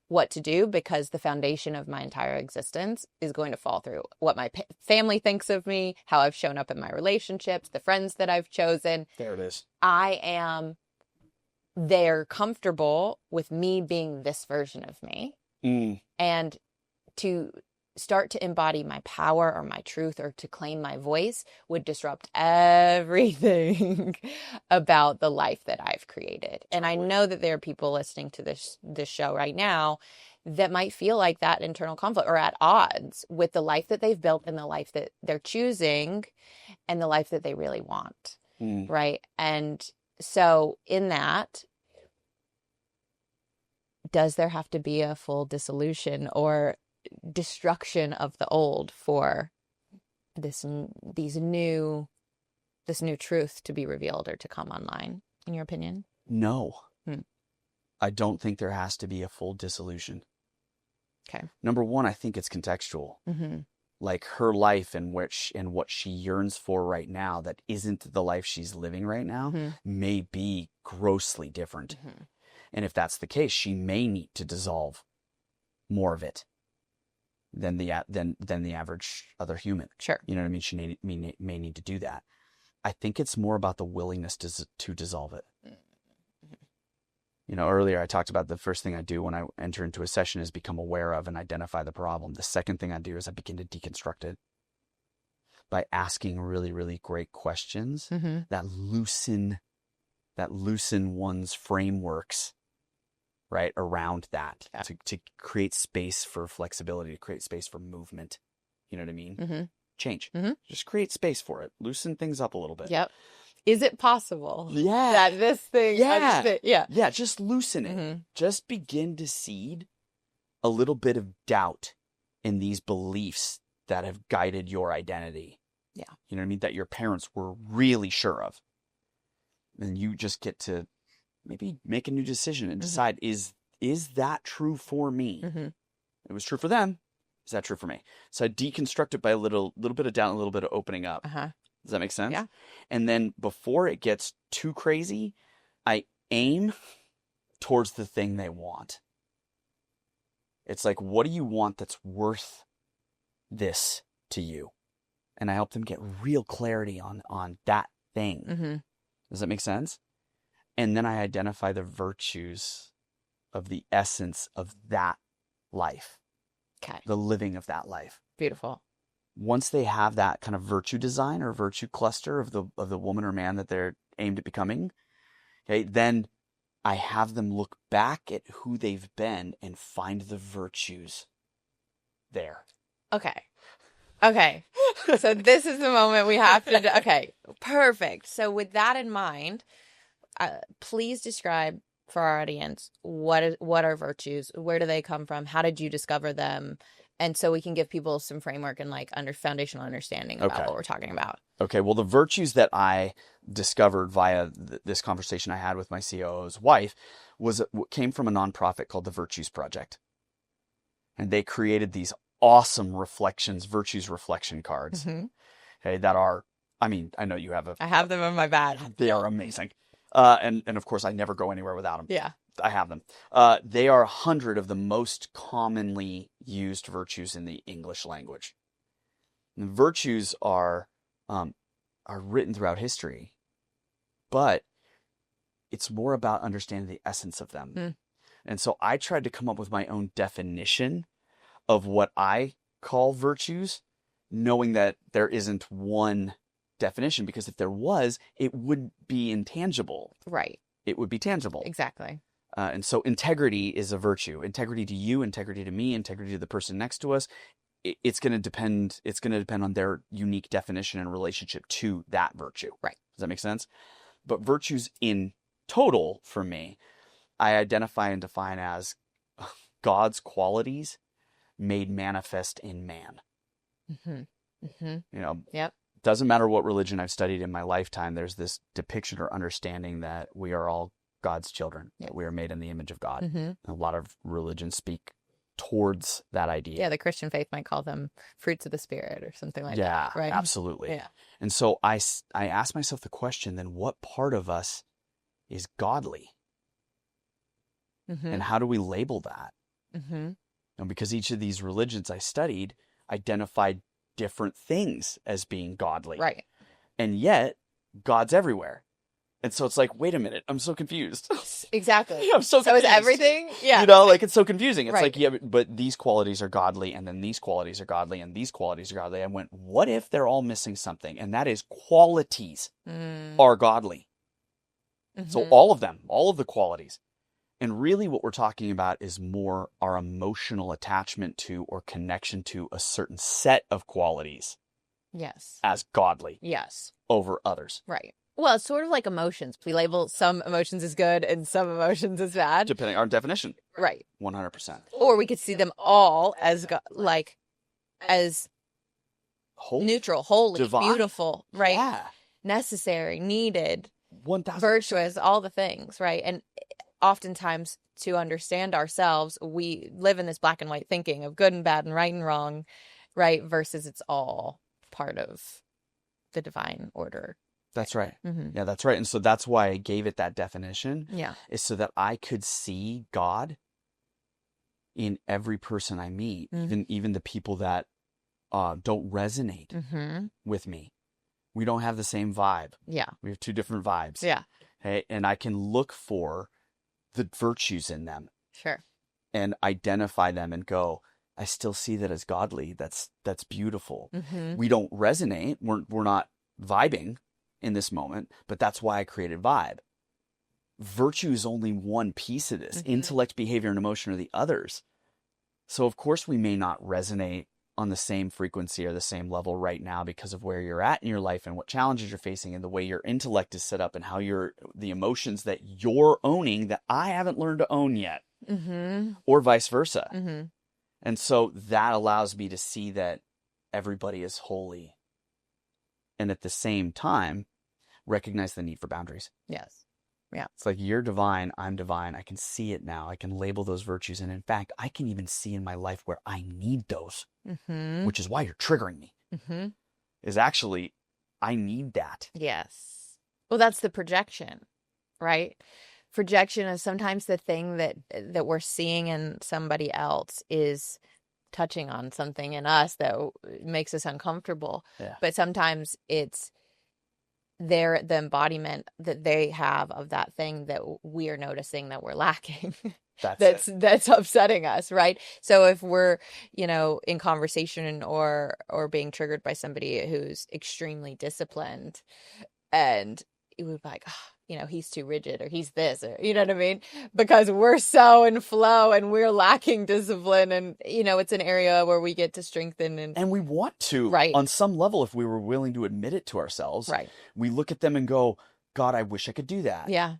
what to do, because the foundation of my entire existence is going to fall through what my family thinks of me, how I've shown up in my relationships, the friends that I've chosen. There it is. They're comfortable with me being this version of me. And to start to embody my power or my truth or to claim my voice would disrupt everything about the life that I've created. And I know that there are people listening to this show right now that might feel like that internal conflict or at odds with the life that they've built and the life that they're choosing and the life that they really want. Right. And so in that, does there have to be a full dissolution or destruction of the old for this new truth to be revealed or to come online, in your opinion? No. I don't think there has to be a full dissolution. Okay. Number one, I think it's contextual. Like her life and what she yearns for right now that isn't the life she's living right now may be grossly different. And if that's the case, she may need to dissolve more of it than the average other human. Sure. You know what I mean? She may need to do that. I think it's more about the willingness to dissolve it. You know, earlier I talked about the first thing I do when I enter into a session is become aware of and identify the problem. The second thing I do is I begin to deconstruct it by asking really, really great questions that loosen one's frameworks, right, around that, to create space for flexibility, to create space for movement. You know what I mean? Change. Just create space for it. Loosen things up a little bit. Yep. Is it possible? Yeah. That this thing. Yeah. Yeah. Just loosen it. Just begin to seed a little bit of doubt in these beliefs that have guided your identity. Yeah. You know what I mean? That your parents were really sure of. And you just get to maybe make a new decision and decide, is that true for me? It was true for them. Is that true for me? So I deconstruct it by a little bit of doubt, a little bit of opening up. Does that make sense? Yeah. And then before it gets too crazy, I aim towards the thing they want. It's like, what do you want that's worth this to you? And I help them get real clarity on that thing. Mm-hmm. Does that make sense? And then I identify the virtues of the essence of that life. Okay. The living of that life. Beautiful. Once they have that kind of virtue design or virtue cluster of the woman or man that they're aimed at becoming, okay, then I have them look back at who they've been and find the virtues there. Okay. So this is the moment we have to do. Okay, perfect. So with that in mind, please describe for our audience what are virtues? Where do they come from? How did you discover them? And so we can give people some framework and like foundational understanding about what we're talking about. Okay. Well, the virtues that I discovered via this conversation I had with my COO's wife came from a nonprofit called the Virtues Project. And they created these awesome virtues reflection cards. Mm-hmm. Okay. That are, I mean, I know you have I have them in my bag. They are amazing. And of course I never go anywhere without them. Yeah. I have them. They are 100 of the most commonly used virtues in the English language. And virtues are written throughout history, but it's more about understanding the essence of them. Mm. And so I tried to come up with my own definition of what I call virtues, knowing that there isn't one definition, because if there was, it would be intangible. Right. It would be tangible. Exactly. And so integrity is a virtue. Integrity to you, integrity to me, integrity to the person next to us. It's going to depend. It's going to depend on their unique definition and relationship to that virtue. Right. Does that make sense? But virtues in total, for me, I identify and define as God's qualities made manifest in man. Mm-hmm. Mm-hmm. You know. Yep. Doesn't matter what religion I've studied in my lifetime. There's this depiction or understanding that we are all God's children, that we are made in the image of God. Mm-hmm. A lot of religions speak towards that idea. Yeah, the Christian faith might call them fruits of the Spirit or something like that, right? Absolutely. Yeah. And so I asked myself the question, then what part of us is godly? Mm-hmm. And how do we label that? Mm-hmm. And because each of these religions I studied identified different things as being godly. Right. And yet, God's everywhere. And so it's like, wait a minute, I'm so confused. Exactly. I'm so confused. So is everything? Yeah. You know, like it's so confusing. It's Right. like, yeah, but these qualities are godly, and then these qualities are godly, and these qualities are godly. I went, what if they're all missing something? And that is qualities are godly. Mm-hmm. So all of them, all of the qualities. And really what we're talking about is more our emotional attachment to or connection to a certain set of qualities. Yes. As godly. Yes. Over others. Right. Well, it's sort of like emotions. We label some emotions as good and some emotions as bad. Depending on our definition. Right. 100%. Or we could see them all as as holy, neutral, holy, divine, beautiful, right? Yeah. Necessary, needed, 1,000%. virtuous, all the things, right? And oftentimes to understand ourselves, we live in this black and white thinking of good and bad and right and wrong, right? Versus it's all part of the divine order. That's right. Mm-hmm. Yeah, that's right. And so that's why I gave it that definition. Yeah. Is so that I could see God in every person I meet, even the people that don't resonate with me. We don't have the same vibe. Yeah. We have two different vibes. Yeah. Okay? And I can look for the virtues in them. Sure. And identify them and go, I still see that as godly. That's beautiful. Mm-hmm. We don't resonate. We're not vibing in this moment, but that's why I created vibe. Virtue is only one piece of this. Mm-hmm. Intellect, behavior, and emotion are the others. So of course we may not resonate on the same frequency or the same level right now because of where you're at in your life and what challenges you're facing and the way your intellect is set up and how the emotions that you're owning that I haven't learned to own yet, or vice versa. Mm-hmm. And so that allows me to see that everybody is holy. And at the same time, recognize the need for boundaries. Yes. Yeah. It's like you're divine, I'm divine. I can see it now. I can label those virtues. And in fact, I can even see in my life where I need those, which is why you're triggering me, is actually, I need that. Yes. Well, that's the projection, right? projection is sometimes the thing that we're seeing in somebody else is touching on something in us that makes us uncomfortable. Yeah. But sometimes it's the embodiment that they have of that thing that we are noticing that we're lacking. That's upsetting us, right? So if we're, in conversation or being triggered by somebody who's extremely disciplined, and it would be like, he's too rigid, or he's this, or you know what I mean? Because we're so in flow and we're lacking discipline, and it's an area where we get to strengthen and we want to, right, on some level, if we were willing to admit it to ourselves, right? We look at them and go, God, I wish I could do that. Yeah.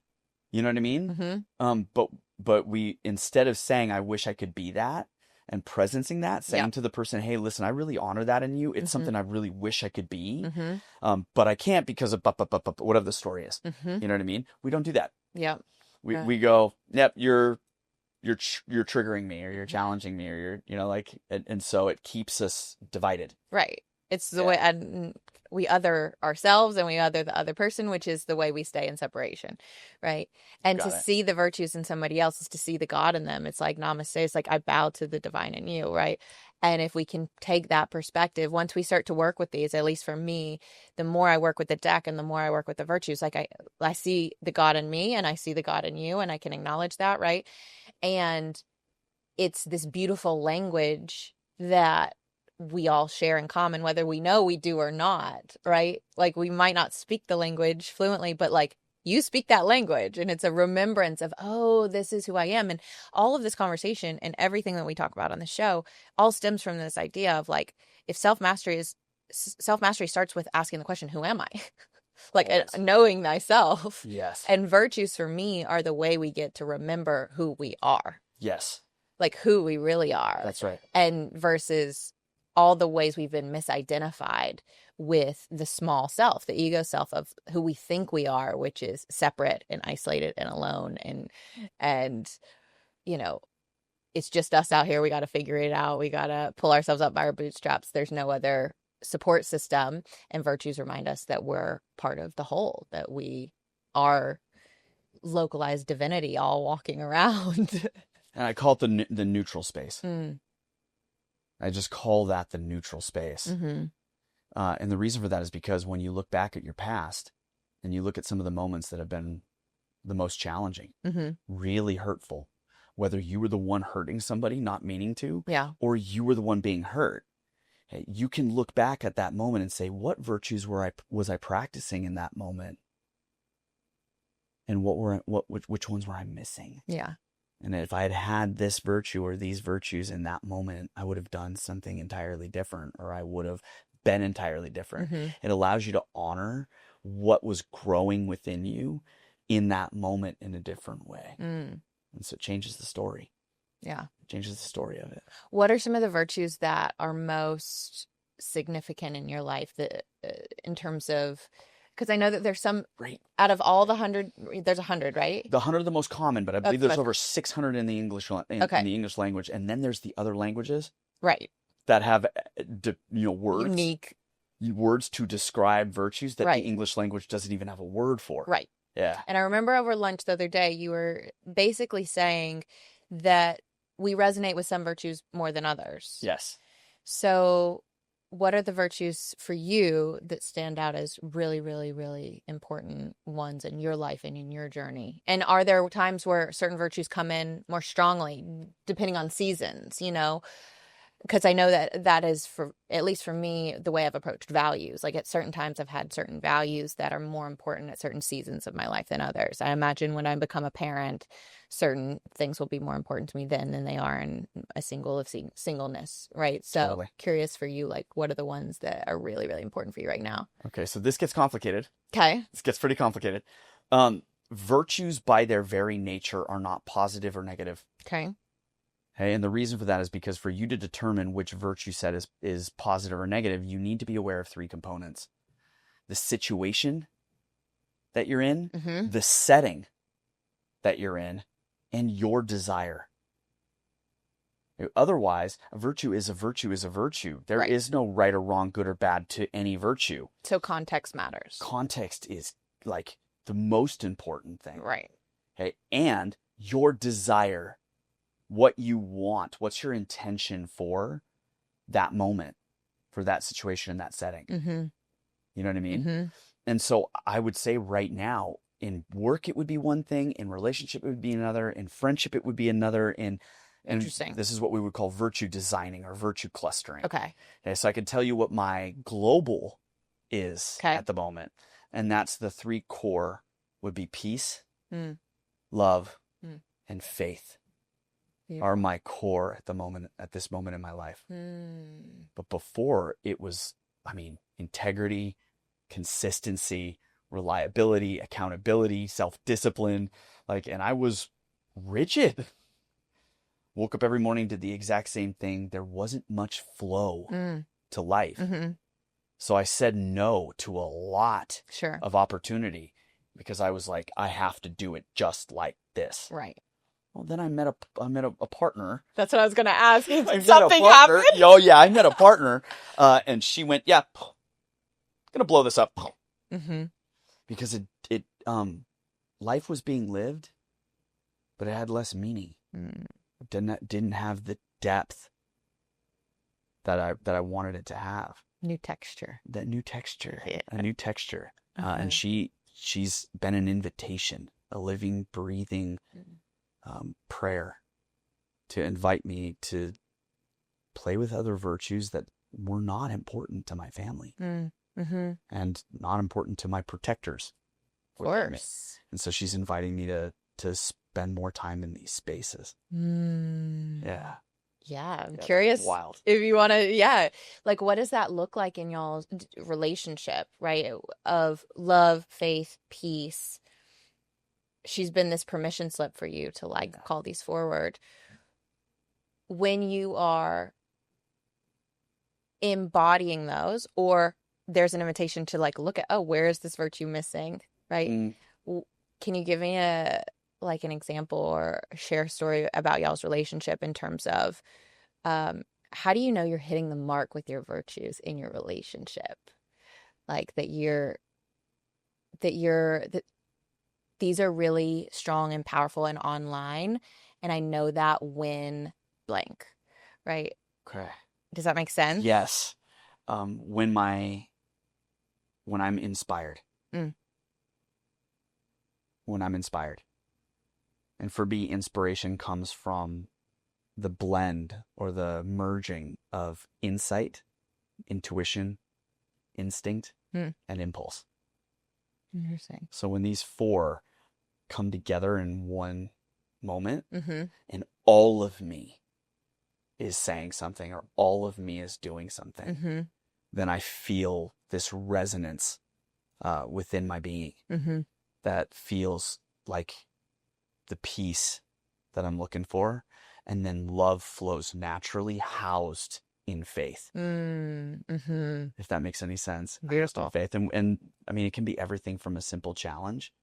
You know what I mean? Mm-hmm. But we, instead of saying, I wish I could be that, and presencing that, saying to the person, hey, listen, I really honor that in you. It's something I really wish I could be. But I can't because of whatever the story is. You know what I mean? We don't do that. Yeah. We go, yep, you're triggering me, or you're challenging me, or and so it keeps us divided. Right. It's the way, and we other ourselves and we other the other person, which is the way we stay in separation, right? And see the virtues in somebody else is to see the God in them. It's like namaste. It's like I bow to the divine in you, right? And if we can take that perspective, once we start to work with these, at least for me, the more I work with the deck and the more I work with the virtues, like I see the God in me and I see the God in you, and I can acknowledge that, right? And it's this beautiful language that we all share in common, whether we know we do or not, right? Like we might not speak the language fluently, but like you speak that language, and it's a remembrance of, oh, this is who I am. And all of this conversation and everything that we talk about on the show all stems from this idea of like, if self-mastery starts with asking the question, who am I? Like knowing thyself. Yes. And virtues for me are the way we get to remember who we are. Yes. Like who we really are. That's right. And versus all the ways we've been misidentified with the small self, the ego self of who we think we are, which is separate and isolated and alone. And it's just us out here. We got to figure it out. We got to pull ourselves up by our bootstraps. There's no other support system. And virtues remind us that we're part of the whole, that we are localized divinity all walking around. And I call it the neutral space. I just call that the neutral space. And the reason for that is because when you look back at your past and you look at some of the moments that have been the most challenging, really hurtful, whether you were the one hurting somebody, not meaning to, or you were the one being hurt, you can look back at that moment and say, what virtues was I practicing in that moment? And which ones were I missing? Yeah. And if I had had this virtue or these virtues in that moment, I would have done something entirely different, or I would have been entirely different. It allows you to honor what was growing within you in that moment in a different way. And so it changes the story. Yeah. It changes the story of it. What are some of the virtues that are most significant in your life that in terms of, because I know that there's some, out of all the 100, there's 100, right? The 100 are the most common, but I believe there's over 600 in the English in the English language, and then there's the other languages, that have words, unique words to describe virtues that the English language doesn't even have a word for. Right. Yeah. And I remember over lunch the other day, you were basically saying that we resonate with some virtues more than others. Yes. So what are the virtues for you that stand out as really, really, really important ones in your life and in your journey? And are there times where certain virtues come in more strongly, depending on seasons, Because I know that is, for at least for me, the way I've approached values. Like at certain times I've had certain values that are more important at certain seasons of my life than others. I imagine when I become a parent, certain things will be more important to me then than they are in a singleness, right? So totally. Curious for you, like what are the ones that are really, really important for you right now? Okay, so this gets complicated. Okay. This gets pretty complicated. Virtues by their very nature are not positive or negative. Okay. Okay, and the reason for that is because for you to determine which virtue set is positive or negative, you need to be aware of three components: the situation that you're in, the setting that you're in, and your desire. Otherwise, a virtue is a virtue is a virtue. There is no right or wrong, good or bad to any virtue. So context matters. Context is like the most important thing. Right. Okay. And your desire, what you want, what's your intention for that moment, for that situation, in that setting. Mm-hmm. You know what I mean? Mm-hmm. And so I would say right now, in work, it would be one thing. In relationship, it would be another. In friendship, it would be another. And Interesting. This is what we would call virtue designing or virtue clustering. Okay. So I can tell you what my global is Okay. at the moment. And that's the 3 core would be peace, Mm. love, Mm. and faith Beautiful. are my core at this moment in my life. Mm. But before it was, integrity, consistency, reliability, accountability, self-discipline, and I was rigid. Woke up every morning, did the exact same thing. There wasn't much flow to life. Mm-hmm. So I said no to a lot Sure. of opportunity because I was like, I have to do it just like this. Right. Well, then I met a partner. That's what I was going to ask. Something happened. Oh yeah, I met a partner, and she went, "Yeah, gonna blow this up," Mm-hmm. because it life was being lived, but it had less meaning. It didn't have the depth that I wanted it to have. New texture. That new texture, Yeah. a new texture, Uh-huh. and she's been an invitation, a living, breathing prayer to invite me to play with other virtues that were not important to my family Mm-hmm. and not important to my protectors. Of course. And so she's inviting me to spend more time in these spaces. Yeah. Yeah, I'm Yeah, curious wild. if you want to, what does that look like in y'all's relationship, right? Of love, faith, peace. She's been this permission slip for you to call these forward. When you are embodying those, or there's an invitation to look at, where is this virtue missing, right? Can you give me an example or share a story about y'all's relationship in terms of how do you know you're hitting the mark with your virtues in your relationship? That these are really strong and powerful and online, and I know that when blank, right? Okay. Does that make sense? Yes. When I'm inspired. When I'm inspired. And for me, inspiration comes from the blend or the merging of insight, intuition, instinct, and impulse. Interesting. So when these 4 come together in one moment, Mm-hmm. and all of me is saying something or all of me is doing something, Mm-hmm. then I feel this resonance within my being that feels like the peace that I'm looking for. And then love flows naturally, housed in faith. Mm-hmm. If that makes any sense. Beautiful. Faith. And it can be everything from a simple challenge.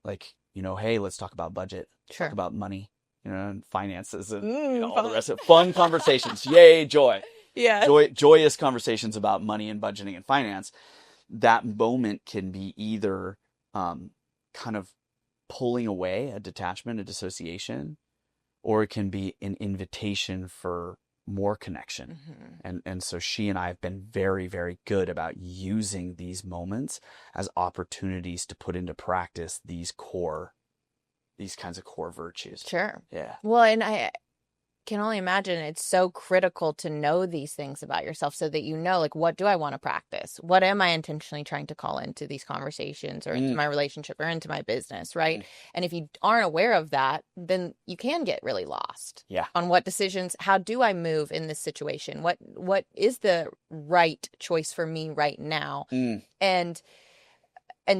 Hey, let's talk about budget. Sure. Talk about money, and finances and all the rest of it. Fun conversations. Yay, joy. Yeah. Joyous conversations about money and budgeting and finance. That moment can be either kind of pulling away, a detachment, a dissociation, or it can be an invitation for more connection. And so she and I have been very, very good about using these moments as opportunities to put into practice these kinds of core virtues. Sure. Yeah. Well, and I can only imagine it's so critical to know these things about yourself so that you know, what do I want to practice? What am I intentionally trying to call into these conversations or into my relationship or into my business, right? And if you aren't aware of that, then you can get really lost on what decisions, how do I move in this situation? What is the right choice for me right now? And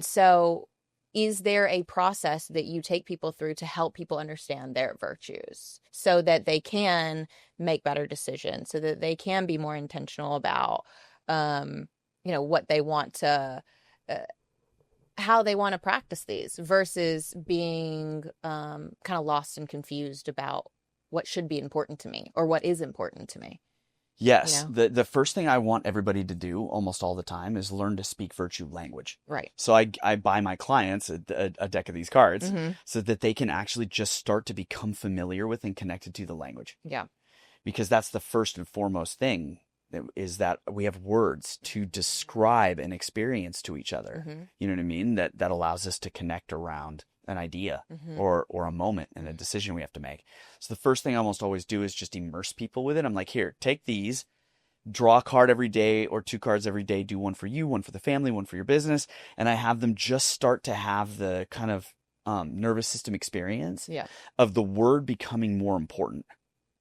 so is there a process that you take people through to help people understand their virtues so that they can make better decisions, so that they can be more intentional about, what they want to, how they want to practice these versus being kind of lost and confused about what should be important to me or what is important to me? Yes. You know? The first thing I want everybody to do almost all the time is learn to speak virtue language. Right. So I buy my clients a deck of these cards Mm-hmm. so that they can actually just start to become familiar with and connected to the language. Yeah. Because that's the first and foremost thing, is that we have words to describe an experience to each other. Mm-hmm. You know what I mean? That allows us to connect around an idea Mm-hmm. or a moment and a decision we have to make. So the first thing I almost always do is just immerse people with it. I'm like, here, take these, draw a card every day or 2 cards every day, do one for you, one for the family, one for your business. And I have them just start to have the kind of nervous system experience of the word becoming more important.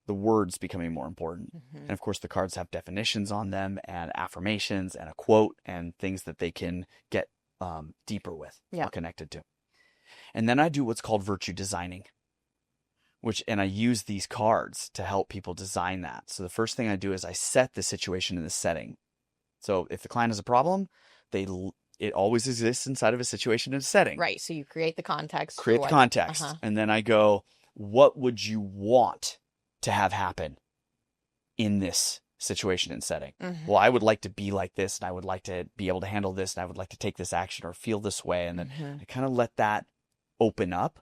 The words becoming more important. Mm-hmm. And of course, the cards have definitions on them and affirmations and a quote and things that they can get deeper with or connected to. And then I do what's called virtue designing, and I use these cards to help people design that. So the first thing I do is I set the situation in the setting. So if the client has a problem, it always exists inside of a situation and a setting. Right. So you create the context. Create the context. And then I go, what would you want to have happen in this situation and setting? Mm-hmm. Well, I would like to be like this, and I would like to be able to handle this, and I would like to take this action or feel this way. And then I kind of let that open up.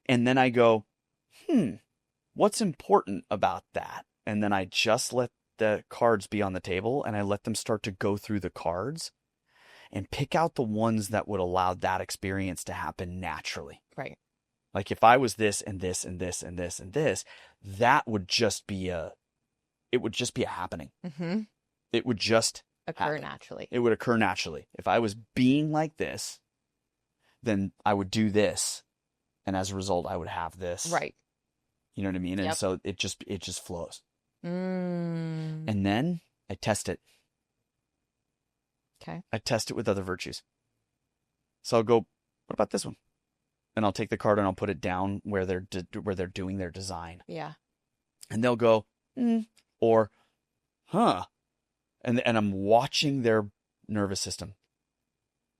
And then I go, what's important about that? And then I just let the cards be on the table, and I let them start to go through the cards and pick out the ones that would allow that experience to happen naturally. Right. Like if I was this and this and this and this and this, that would just be a happening. Mm-hmm. It would just occur happen. Naturally. It would occur naturally. If I was being like this, then I would do this. And as a result, I would have this. Right. You know what I mean? Yep. And so it just flows. Mm. And then I test it. Okay. I test it with other virtues. So I'll go, what about this one? And I'll take the card and I'll put it down where they're doing their design. Yeah. And they'll go, or, huh. And I'm watching their nervous system.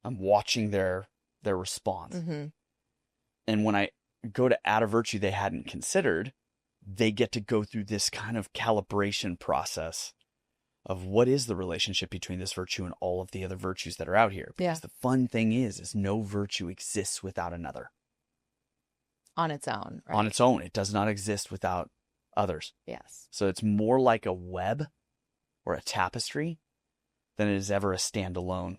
I'm watching their response. Mm-hmm. And when I go to add a virtue they hadn't considered, they get to go through this kind of calibration process of what is the relationship between this virtue and all of the other virtues that are out here. Because the fun thing is no virtue exists without another. On its own. Right? On its own. It does not exist without others. Yes. So it's more like a web or a tapestry than it is ever a standalone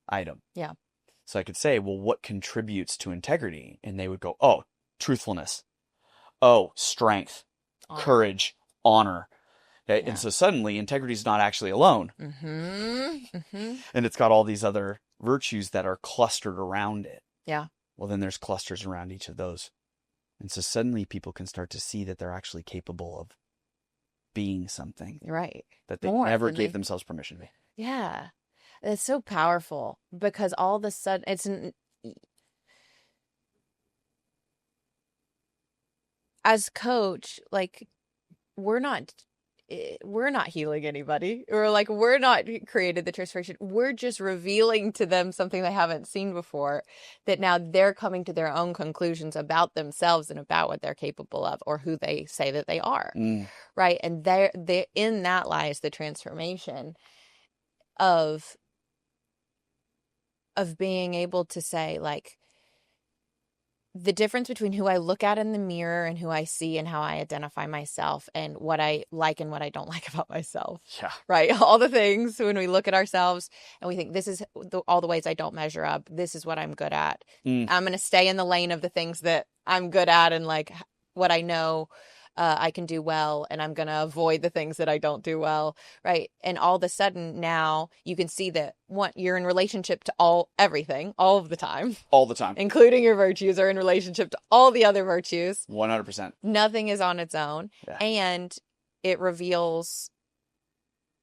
item. Yeah. So I could say, well, what contributes to integrity? And they would go, oh, truthfulness. Oh, strength, courage, honor. Okay? Yeah. And so suddenly integrity is not actually alone. Mm-hmm. Mm-hmm. And it's got all these other virtues that are clustered around it. Yeah. Well, then there's clusters around each of those. And so suddenly people can start to see that they're actually capable of being something. Right. That they never gave themselves permission to be. Yeah. It's so powerful because all of a sudden as coach, like we're not healing anybody, or like we're not created the transformation. We're just revealing to them something they haven't seen before, that now they're coming to their own conclusions about themselves and about what they're capable of or who they say that they are. Right. And they in that lies the transformation of being able to say, like, the difference between who I look at in the mirror and who I see and how I identify myself and what I like and what I don't like about myself. Yeah. Right. All the things when we look at ourselves and we think this is all the ways I don't measure up. This is what I'm good at. I'm going to stay in the lane of the things that I'm good at and like what I know I can do well, and I'm going to avoid the things that I don't do well. Right. And all of a sudden now you can see that you're in relationship to everything, all of the time. All the time. Including your virtues are in relationship to all the other virtues. 100%. Nothing is on its own. Yeah. And it reveals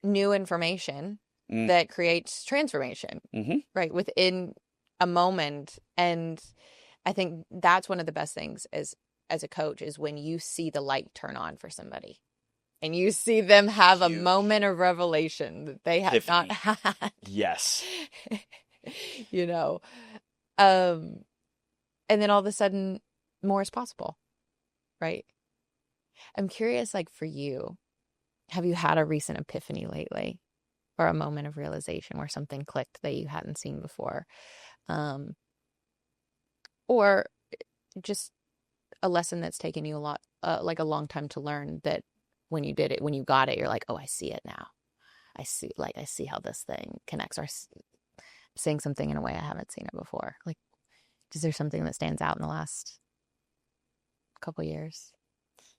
new information that creates transformation, right, within a moment. And I think that's one of the best things as a coach is when you see the light turn on for somebody and you see them have a moment of revelation that they have not had. Yes. You know, and then all of a sudden more is possible. Right. I'm curious, like for you, have you had a recent epiphany lately, or a moment of realization where something clicked that you hadn't seen before? Or just a lesson that's taken you a lot, like a long time to learn, that when you did it, when you got it, you're like, oh, I see it now. I see how this thing connects, or seeing something in a way I haven't seen it before. Like, is there something that stands out in the last couple years?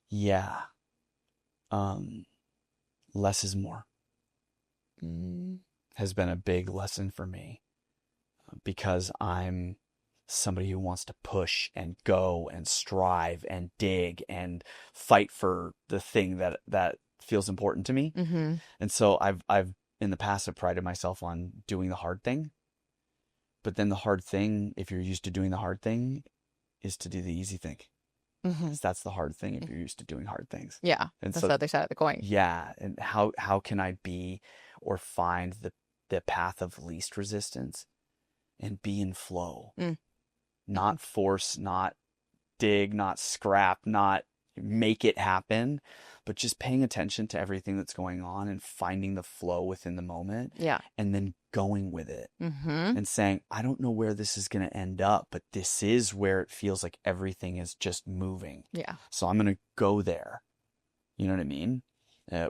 Yeah. Less is more has been a big lesson for me, because I'm somebody who wants to push and go and strive and dig and fight for the thing that feels important to me. Mm-hmm. And so I've in the past have prided myself on doing the hard thing. But then the hard thing, if you're used to doing the hard thing, is to do the easy thing. Mm-hmm. Because that's the hard thing if you're used to doing hard things. Yeah, and that's so the other side of the coin. Yeah, and how can I be or find the path of least resistance and be in flow? Not force, not dig, not scrap, not make it happen, but just paying attention to everything that's going on and finding the flow within the moment. Yeah. And then going with it. Mm-hmm. And saying, I don't know where this is going to end up, but this is where it feels like everything is just moving. Yeah. So I'm going to go there. You know what I mean?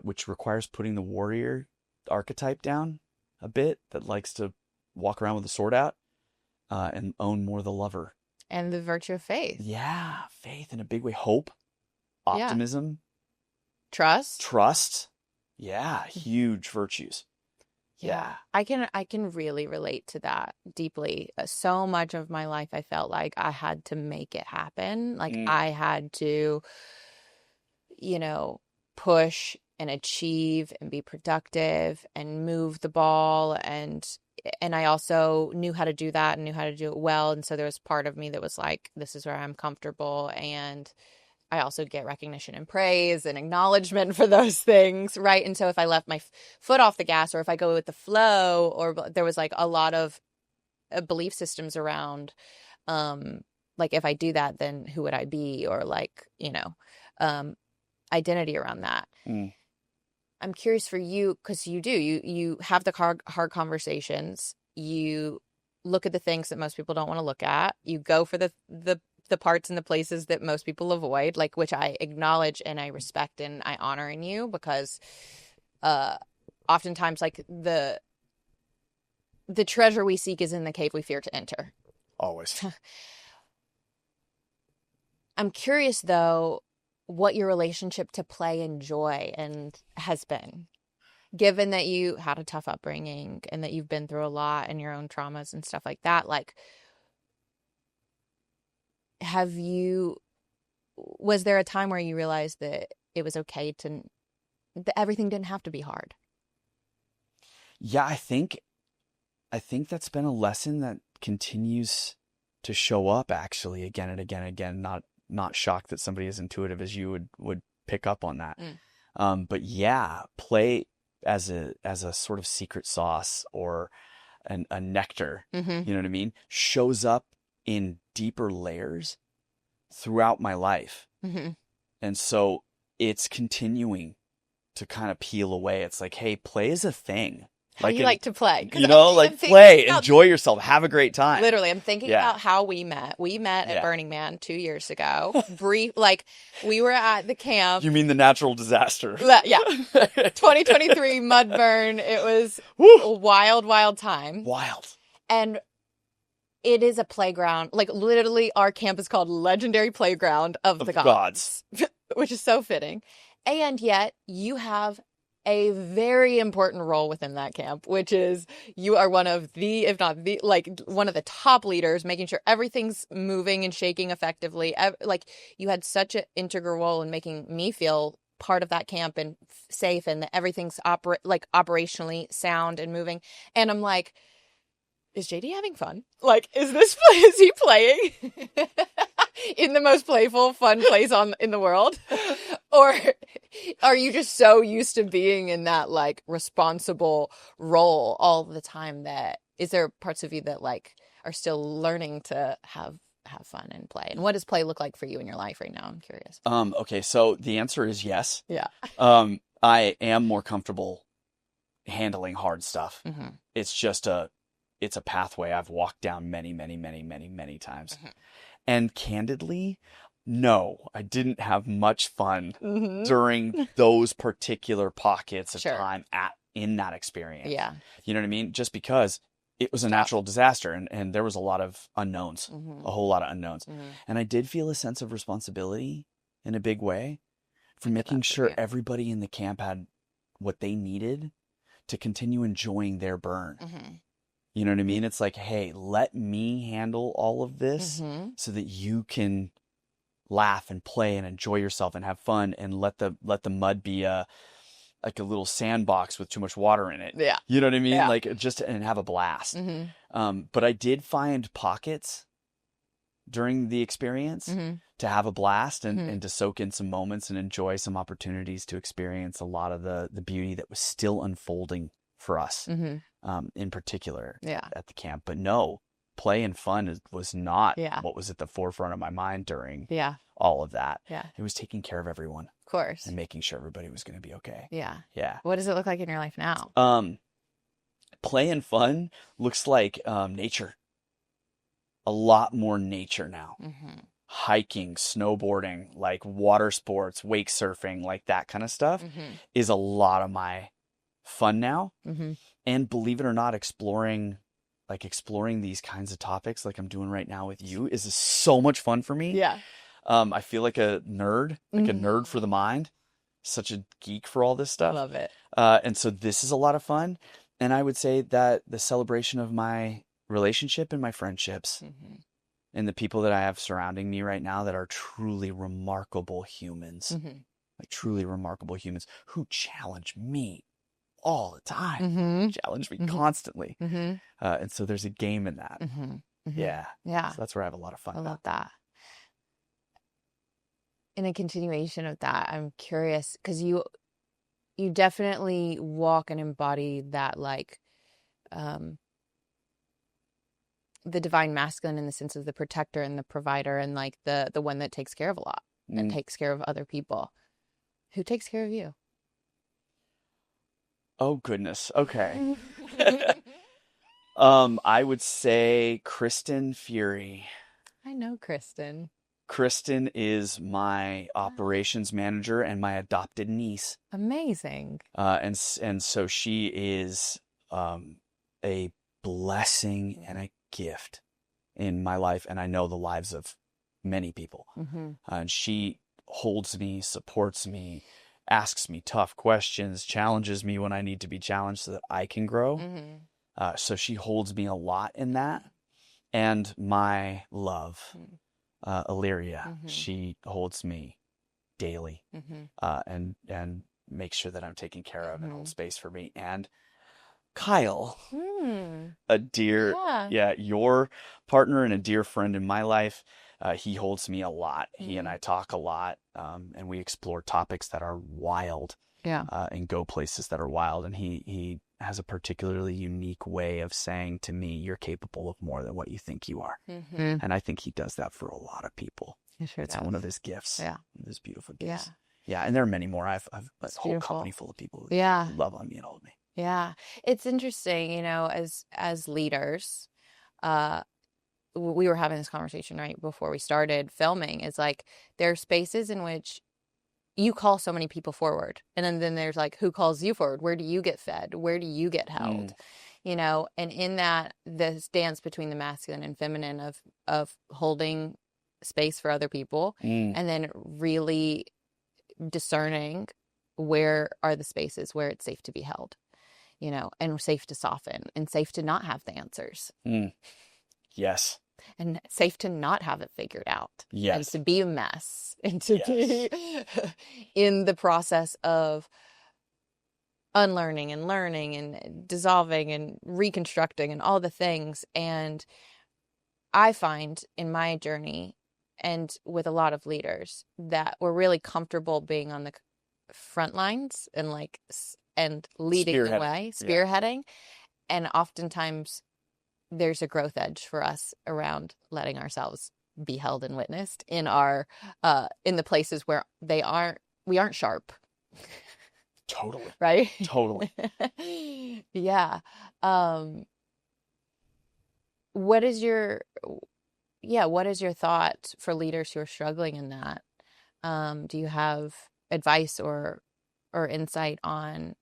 Which requires putting the warrior archetype down a bit, that likes to walk around with a sword out, and own more the lover. And the virtue of faith. Yeah. Faith in a big way. Hope. Optimism. Trust. Yeah. Huge virtues. Yeah. I can really relate to that deeply. So much of my life, I felt like I had to make it happen. Like I had to, push and achieve and be productive and move the ball. And I also knew how to do that and knew how to do it well. And so there was part of me that was like, this is where I'm comfortable. And I also get recognition and praise and acknowledgement for those things, right? And so if I left my foot off the gas, or if I go with the flow, or there was like a lot of belief systems around, like if I do that, then who would I be? Or like, identity around that. I'm curious for you, because you have the hard conversations. You look at the things that most people don't want to look at. You go for the parts and the places that most people avoid, like, which I acknowledge and I respect and I honor in you, because oftentimes, like, the treasure we seek is in the cave we fear to enter. Always. I'm curious, though, what your relationship to play and joy has been, given that you had a tough upbringing and that you've been through a lot and your own traumas and stuff like that. Like, was there a time where you realized that it was okay that everything didn't have to be hard? Yeah, I think that's been a lesson that continues to show up, actually, again and again and again. Not shocked that somebody as intuitive as you would pick up on that. But yeah, play as a sort of secret sauce, or a nectar, you know what I mean? Shows up in deeper layers throughout my life. And so it's continuing to kind of peel away. It's like, hey, play is a thing. How you like to play. Play, enjoy yourself, have a great time. Literally, I'm thinking about how we met. We met at Burning Man 2 years ago. We were at the camp. You mean the natural disaster? Yeah. 2023 mud burn. It was a wild, wild time. Wild. And it is a playground. Like, literally, our camp is called Legendary Playground of the Gods. Which is so fitting. And yet, you have a very important role within that camp, which is you are one of the, if not the, like, one of the top leaders, making sure everything's moving and shaking effectively. Like, you had such an integral role in making me feel part of that camp and safe, and that everything's operationally sound and moving. And I'm like, is JD having fun? Like, is he playing in the most playful, fun place in the world? Or are you just so used to being in that, like, responsible role all the time, that is there parts of you that, like, are still learning to have fun and play? And what does play look like for you in your life right now? I'm curious. Okay, so the answer is yes. Yeah. I am more comfortable handling hard stuff. Mm-hmm. It's just it's a pathway I've walked down many, many, many, many, many times. Mm-hmm. And candidly, no, I didn't have much fun Mm-hmm. during those particular pockets of Sure. time in that experience. Yeah. You know what I mean? Just because it was a natural disaster and there was a lot of unknowns, Mm-hmm. a whole lot of unknowns. Mm-hmm. And I did feel a sense of responsibility in a big way for making that's sure yeah. everybody in the camp had what they needed to continue enjoying their burn. Mm-hmm. You know what I mean? It's like, hey, let me handle all of this Mm-hmm. so that you can laugh and play and enjoy yourself and have fun, and let the mud be like a little sandbox with too much water in it. Yeah. You know what I mean? Yeah. Like and have a blast. Mm-hmm. But I did find pockets during the experience Mm-hmm. to have a blast and, Mm-hmm. and to soak in some moments and enjoy some opportunities to experience a lot of the beauty that was still unfolding for us, Mm-hmm. in particular Yeah. at the camp. But no, play and fun was not Yeah. what was at the forefront of my mind during Yeah. all of that. Yeah. It was taking care of everyone Of course. and making sure everybody was going to be okay. Yeah. Yeah. What does it look like in your life now? Play and fun looks like nature. A lot more nature now. Mm-hmm. Hiking, snowboarding, like water sports, wake surfing, like that kind of stuff Mm-hmm. is a lot of my fun now. Mm-hmm. And believe it or not, exploring these kinds of topics like I'm doing right now with you is so much fun for me. Yeah. I feel like a nerd, for the mind, such a geek for all this stuff. Love it. And so this is a lot of fun. And I would say that the celebration of my relationship and my friendships Mm-hmm. and the people that I have surrounding me right now that are truly remarkable humans, Mm-hmm. like truly remarkable humans who challenge me all the time, Mm-hmm. challenge me Mhm. constantly. Mm-hmm. And so there's a game in that. Mm-hmm. Mm-hmm. Yeah. Yeah. So that's where I have a lot of fun. I love about. that. In a continuation of that, I'm curious because you definitely walk and embody that, like, the divine masculine in the sense of the protector and the provider and like the one that takes care of a lot and takes care of other people. Who takes care of you? Oh, goodness. Okay. I would say Kristen Fury. I know Kristen. Kristen is my operations manager and my adopted niece. Amazing. And so she is a blessing and a gift in my life, and I know the lives of many people. Mm-hmm. And she holds me, supports me, asks me tough questions, challenges me when I need to be challenged so that I can grow. Mm-hmm. So she holds me a lot in that. And my love, Illyria, Mm-hmm. she holds me daily, Mm-hmm. and makes sure that I'm taken care of and Mm-hmm. holds space for me. And Kyle, Mm. a dear, your partner and a dear friend in my life. He holds me a lot. He and I talk a lot, and we explore topics that are wild, and go places that are wild. And he has a particularly unique way of saying to me, "You're capable of more than what you think you are." Mm-hmm. And I think he does that for a lot of people. Sure It's one of his gifts. Yeah. His beautiful Yeah. gifts. Yeah. And there are many more. I've a whole beautiful. company full of people who Yeah. love on me and hold me. Yeah. It's interesting, as leaders, we were having this conversation right before we started filming. It's like there are spaces in which you call so many people forward. And then there's like, who calls you forward? Where do you get fed? Where do you get held? And in that, this dance between the masculine and feminine of holding space for other people and then really discerning where are the spaces where it's safe to be held, and safe to soften and safe to not have the answers. Yes. And safe to not have it figured out. Yes. And to be a mess. And to be in the process of unlearning and learning and dissolving and reconstructing and all the things. And I find in my journey and with a lot of leaders that we're really comfortable being on the front lines and leading the way, spearheading. And oftentimes there's a growth edge for us around letting ourselves be held and witnessed in our in the places where we aren't sharp. Totally. Right? Totally. Yeah. What is your thought for leaders who are struggling in that? Do you have advice or insight on,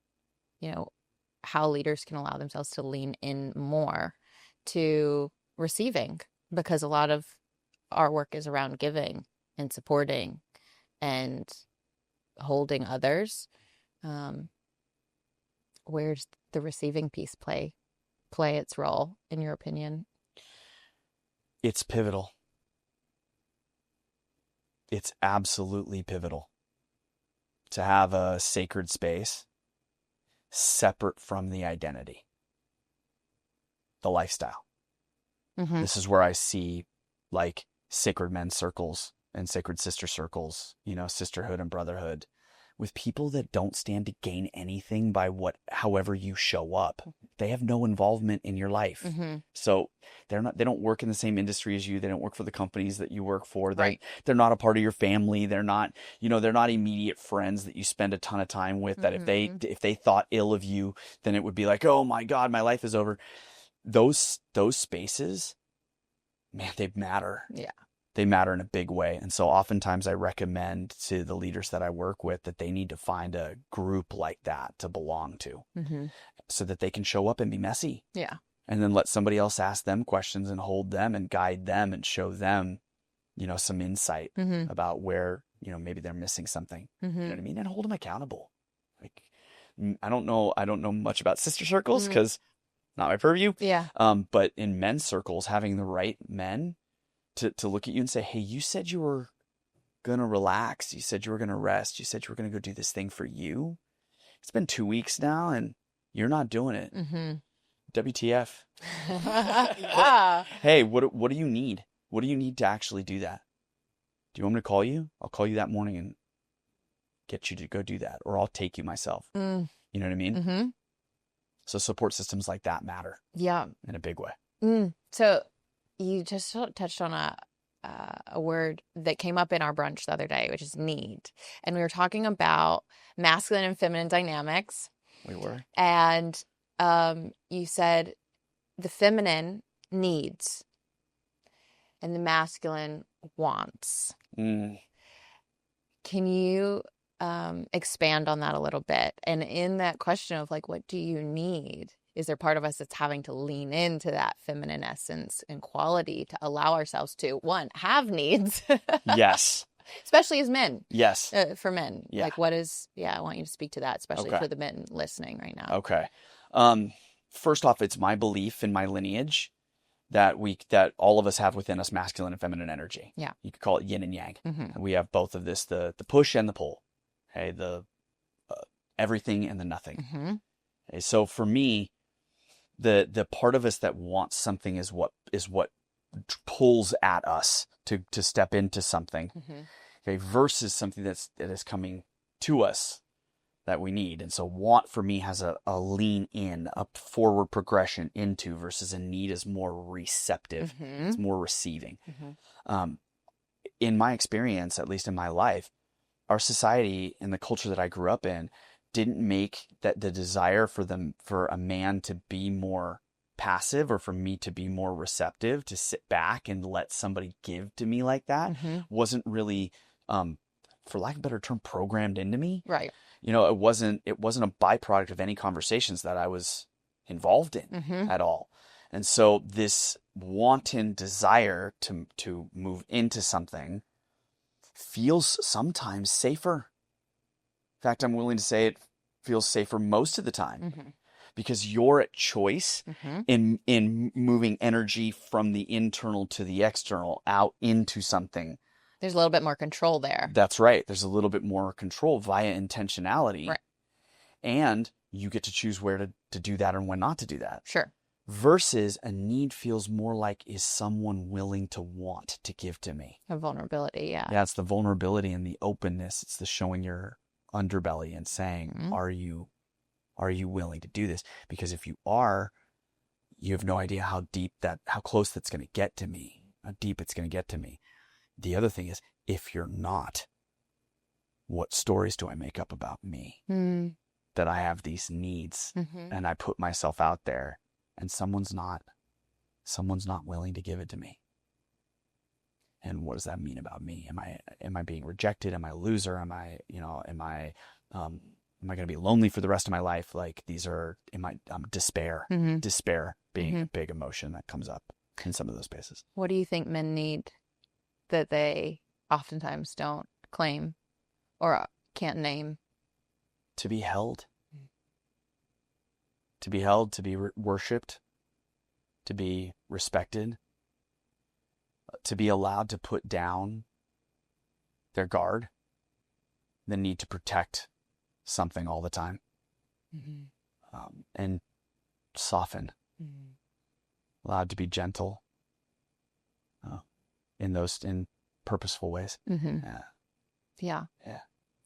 how leaders can allow themselves to lean in more to receiving? Because a lot of our work is around giving and supporting and holding others. Where's the receiving piece play its role, in your opinion? It's pivotal. It's absolutely pivotal to have a sacred space separate from the identity, the lifestyle. Mm-hmm. This is where I see like sacred men's circles and sacred sister circles, sisterhood and brotherhood, with people that don't stand to gain anything by however you show up. They have no involvement in your life. Mm-hmm. So they don't work in the same industry as you. They don't work for the companies that you work for. Right. They're not a part of your family. They're not, they're not immediate friends that you spend a ton of time with, that if they thought ill of you, then it would be like, oh my God, my life is over. Those spaces, man, they matter. Yeah. They matter in a big way. And so oftentimes I recommend to the leaders that I work with that they need to find a group like that to belong to, Mm-hmm. so that they can show up and be messy. Yeah. And then let somebody else ask them questions and hold them and guide them and show them, some insight Mm-hmm. about where, maybe they're missing something. Mm-hmm. You know what I mean? And hold them accountable. Like, I don't know much about sister circles because not my purview. Yeah. But in men's circles, having the right men to look at you and say, hey, you said you were going to relax. You said you were going to rest. You said you were going to go do this thing for you. It's been 2 weeks now and you're not doing it. Mm-hmm. WTF. Yeah. Hey, what do you need? What do you need to actually do that? Do you want me to call you? I'll call you that morning and get you to go do that. Or I'll take you myself. You know what I mean? Mm-hmm. So support systems like that matter. Yeah. In a big way. So you just touched on a word that came up in our brunch the other day, which is need. And we were talking about masculine and feminine dynamics. We were. And you said the feminine needs and the masculine wants. Can you expand on that a little bit? And in that question of like, what do you need? Is there part of us that's having to lean into that feminine essence and quality to allow ourselves to, one, have needs? Yes. Especially as men. Yes. For men. Yeah. Like what is, I want you to speak to that, especially Okay. for the men listening right now. Okay. First off, it's my belief in my lineage that all of us have within us masculine and feminine energy. Yeah. You could call it yin and yang. Mm-hmm. We have both of this, the push and the pull. Okay. The everything and the nothing. Mm-hmm. Okay. So for me, the part of us that wants something is what pulls at us to step into something. Mm-hmm. Okay. Versus something that is coming to us that we need. And so want for me has a lean in, a forward progression into, versus a need is more receptive. Mm-hmm. It's more receiving. Mm-hmm. In my experience, at least in my life, our society and the culture that I grew up in didn't make that the desire for a man to be more passive or for me to be more receptive, to sit back and let somebody give to me like that, wasn't really, for lack of a better term, programmed into me. Right. It wasn't a byproduct of any conversations that I was involved in at all. And so this wanton desire to move into something feels sometimes safer. In fact, I'm willing to say it feels safer most of the time, because you're at choice in moving energy from the internal to the external out into something. There's a little bit more control there. That's right. There's a little bit more control via intentionality. Right. And you get to choose where to do that and when not to do that. Sure. Versus a need feels more like, is someone willing to want to give to me? A vulnerability, yeah. Yeah, it's the vulnerability and the openness. It's the showing your underbelly and saying, are you willing to do this? Because if you are, you have no idea how close that's going to get to me, how deep it's going to get to me. The other thing is, if you're not, what stories do I make up about me? that I have these needs and I put myself out there and someone's not willing to give it to me. And what does that mean about me? Am I being rejected? Am I a loser? Am I going to be lonely for the rest of my life? Like despair, despair being a big emotion that comes up in some of those spaces. What do you think men need that they oftentimes don't claim or can't name? To be held. To be held, to be worshipped, to be respected, to be allowed to put down their guard, the need to protect something all the time, and soften, allowed to be gentle in purposeful ways. Yeah.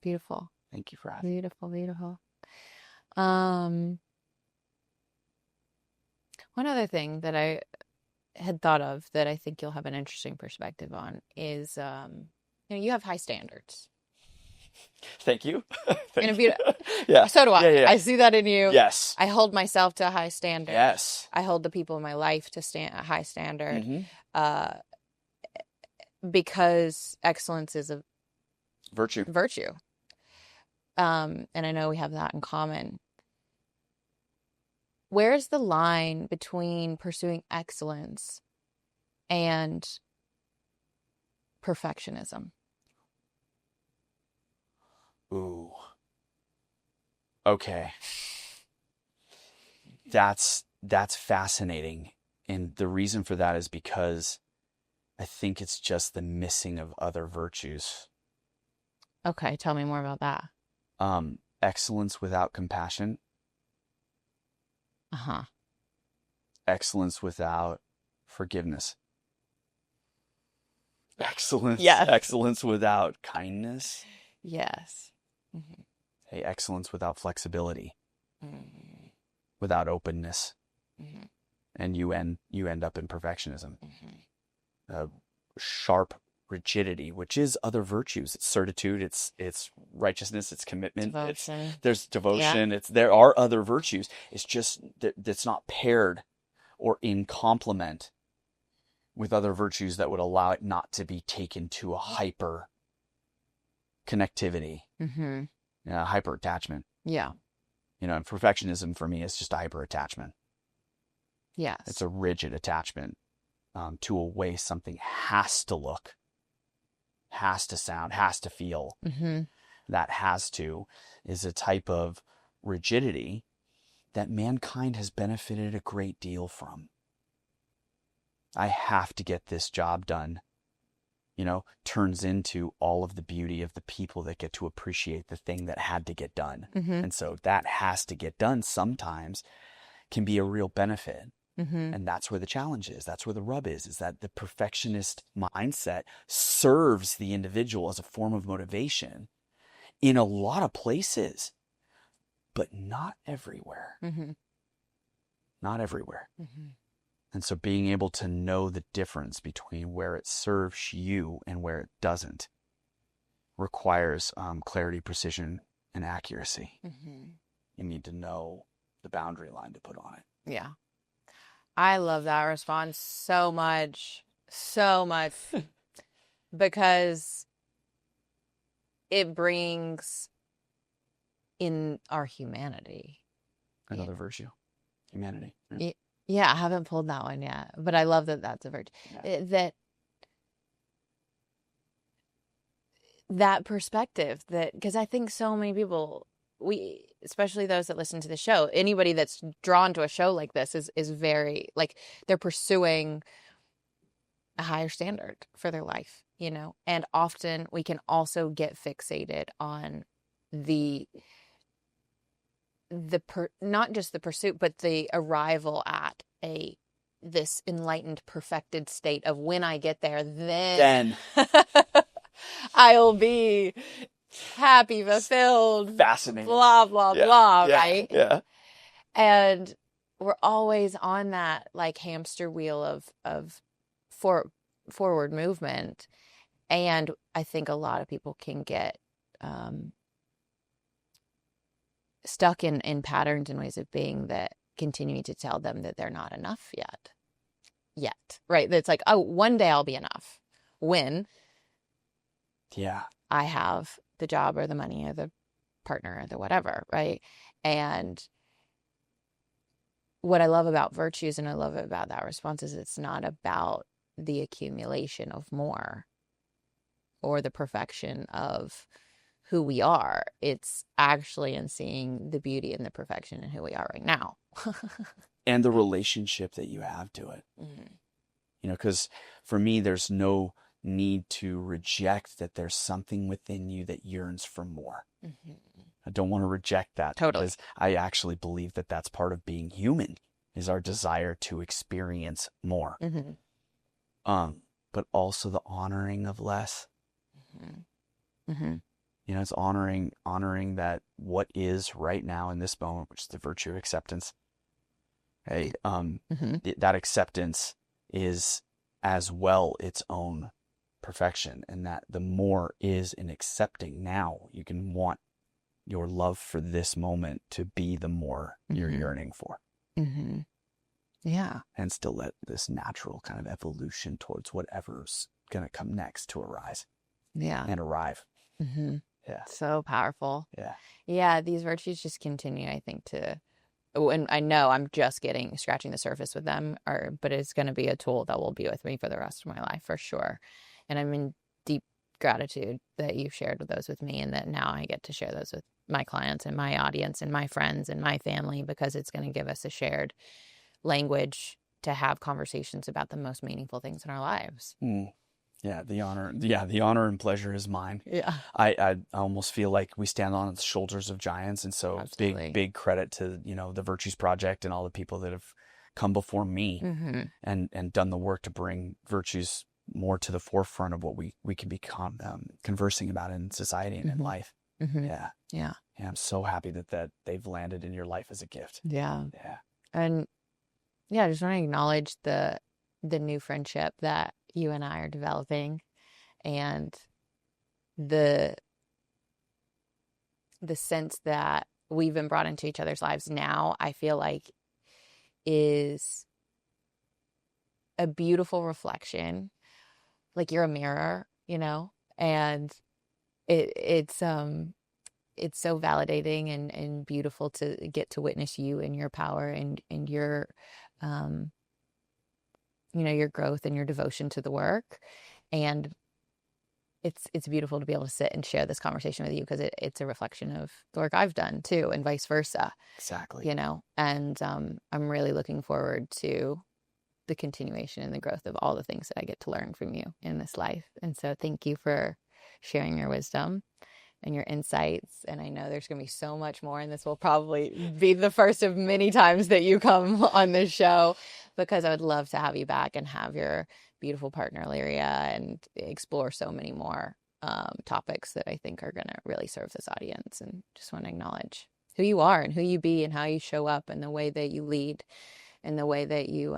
Beautiful. Thank you for asking. Beautiful. One other thing that I had thought of that I think you'll have an interesting perspective on is, you have high standards. Thank you. Yeah. So do I. Yeah. I see that in you. Yes. I hold myself to a high standard. Yes. I hold the people in my life to a high standard. Because excellence is a virtue. And I know we have that in common. Where's the line between pursuing excellence and perfectionism? Ooh. Okay. That's fascinating. And the reason for that is because I think it's just the missing of other virtues. Okay, tell me more about that. Excellence without compassion. Excellence without forgiveness. Excellence without kindness. Yes. Hey, excellence without flexibility. Without openness. And you end up in perfectionism. Sharp rigidity, which is other virtues. It's certitude, it's righteousness, it's commitment, there's devotion, there are other virtues. It's just that's not paired or in complement with other virtues that would allow it not to be taken to a hyper connectivity, hyper attachment. And perfectionism for me is just a hyper attachment. Yes, it's a rigid attachment to a way something has to look, has to sound, has to feel. That has to is a type of rigidity that mankind has benefited a great deal from. I have to get this job done, turns into all of the beauty of the people that get to appreciate the thing that had to get done. And so that has to get done sometimes can be a real benefit. And that's where the challenge is. That's where the rub is that the perfectionist mindset serves the individual as a form of motivation in a lot of places, but not everywhere. Not everywhere. And so being able to know the difference between where it serves you and where it doesn't requires clarity, precision, and accuracy. You need to know the boundary line to put on it. Yeah. I love that response so much, because it brings in our humanity. Another virtue, humanity. Yeah, I haven't pulled that one yet, but I love that that's a virtue. That perspective, because I think so many people, especially those that listen to the show, anybody that's drawn to a show like this is very, like, they're pursuing a higher standard for their life, and often we can also get fixated on not just the pursuit, but the arrival at this enlightened, perfected state of when I get there, then I'll be happy, fulfilled, fascinating, blah, blah, blah, right? Yeah. And we're always on that like hamster wheel of forward movement. And I think a lot of people can get stuck in patterns and ways of being that continue to tell them that they're not enough yet, right? That's like, oh, one day I'll be enough when I have the job or the money or the partner or the whatever, right? And what I love about virtues and I love about that response is it's not about the accumulation of more or the perfection of who we are. It's actually in seeing the beauty and the perfection in who we are right now. And the relationship that you have to it. You know, because for me, there's no need to reject that there's something within you that yearns for more. I don't want to reject that. Totally. Because I actually believe that that's part of being human, is our desire to experience more. But also the honoring of less. You know, it's honoring that what is right now in this moment, which is the virtue of acceptance. Hey, that acceptance is as well its own perfection, and that the more is in accepting now. You can want your love for this moment to be the more you're yearning for. Yeah. And still let this natural kind of evolution towards whatever's going to come next to arise. Yeah. And arrive. Yeah. So powerful. Yeah. Yeah. These virtues just continue, I think, and I know I'm just scratching the surface with them, but it's going to be a tool that will be with me for the rest of my life for sure. And I'm in deep gratitude that you've shared those with me and that now I get to share those with my clients and my audience and my friends and my family, because it's going to give us a shared language to have conversations about the most meaningful things in our lives. Yeah, the honor and pleasure is mine. Yeah. I almost feel like we stand on the shoulders of giants, and so Absolutely. big credit to, you know, the Virtues Project and all the people that have come before me and done the work to bring virtues more to the forefront of what we can be conversing about in society and in life. Yeah, I'm so happy that they've landed in your life as a gift. Yeah. And I just want to acknowledge the new friendship that you and I are developing, and the sense that we've been brought into each other's lives now, I feel like is a beautiful reflection. Like you're a mirror, you know, and it's so validating and beautiful to get to witness you and your power and your your growth and your devotion to the work. And it's beautiful to be able to sit and share this conversation with you, because it's a reflection of the work I've done too, and vice versa. Exactly. You know, and I'm really looking forward to the continuation and the growth of all the things that I get to learn from you in this life. And so thank you for sharing your wisdom and your insights. And I know there's going to be so much more, and this will probably be the first of many times that you come on this show, because I would love to have you back and have your beautiful partner, Lyria, and explore so many more topics that I think are going to really serve this audience. And just want to acknowledge who you are and who you be and how you show up and the way that you lead and the way that you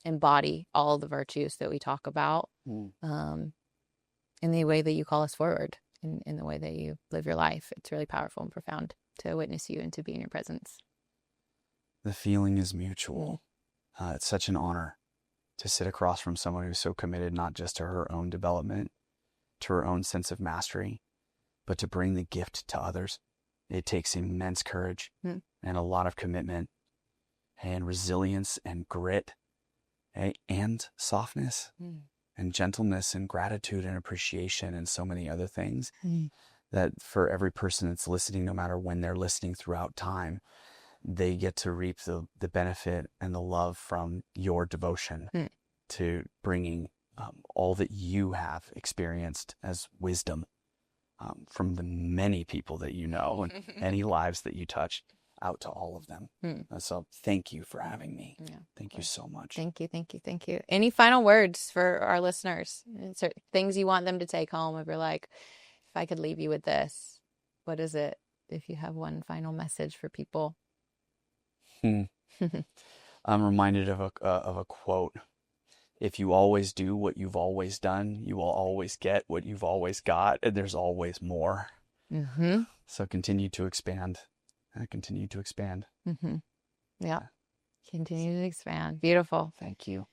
embody all the virtues that we talk about, in the way that you call us forward, in the way that you live your life. It's really powerful and profound to witness you and to be in your presence. The feeling is mutual. It's such an honor to sit across from someone who's so committed not just to her own development, to her own sense of mastery, but to bring the gift to others. It takes immense courage and a lot of commitment and resilience and grit, and softness and gentleness and gratitude and appreciation and so many other things that for every person that's listening, no matter when they're listening throughout time, they get to reap the benefit and the love from your devotion to bringing all that you have experienced as wisdom from the many people that you know and any lives that you touch out to all of them. So thank you for having me. Thank you so much. Thank you. Any final words for our listeners? Things you want them to take home? If you're like, if I could leave you with this, what is it? If you have one final message for people. I'm reminded of a quote. If you always do what you've always done, you will always get what you've always got, and there's always more. So continue to expand continue to expand. Mm-hmm. Yeah. Continue to expand. Beautiful. Thank you.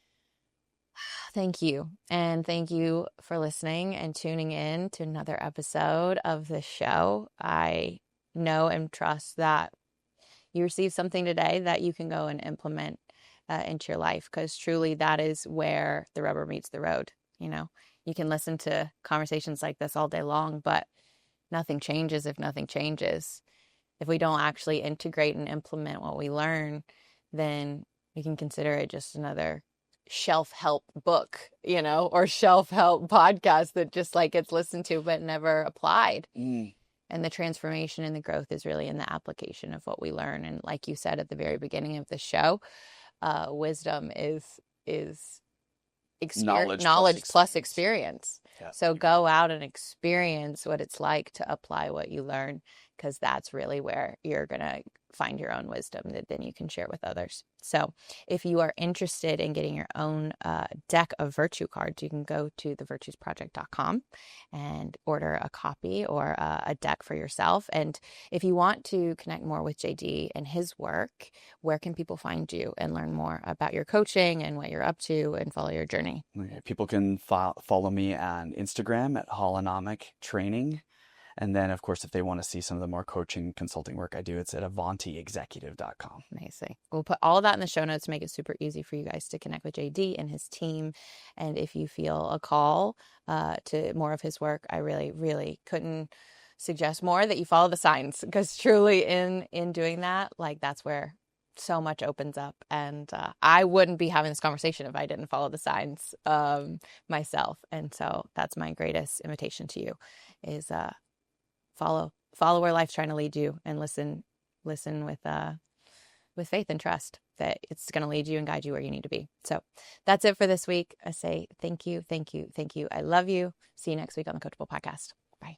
Thank you. And thank you for listening and tuning in to another episode of the show. I know and trust that you received something today that you can go and implement into your life, because truly that is where the rubber meets the road. You know, you can listen to conversations like this all day long, but nothing changes if nothing changes. If we don't actually integrate and implement what we learn, then we can consider it just another shelf help book, you know, or shelf help podcast that just like gets listened to but never applied. And the transformation and the growth is really in the application of what we learn. And like you said at the very beginning of the show, wisdom is knowledge plus experience. Yeah. So go out and experience what it's like to apply what you learn, because that's really where you're going to find your own wisdom that then you can share with others. So if you are interested in getting your own deck of virtue cards, you can go to thevirtuesproject.com and order a copy or a deck for yourself. And if you want to connect more with JD and his work, where can people find you and learn more about your coaching and what you're up to and follow your journey? Okay. People can follow me on Instagram at Holonomic Training. And then, of course, if they want to see some of the more coaching consulting work I do, it's at avantiexecutive.com. Amazing. We'll put all of that in the show notes to make it super easy for you guys to connect with JD and his team. And if you feel a call to more of his work, I really, really couldn't suggest more that you follow the signs, because truly in doing that, like that's where so much opens up. And I wouldn't be having this conversation if I didn't follow the signs myself. And so that's my greatest invitation to you is follow where life's trying to lead you, and listen with faith and trust that it's going to lead you and guide you where you need to be. So that's it for this week. I say thank you. I love you. See you next week on the Coachable Podcast.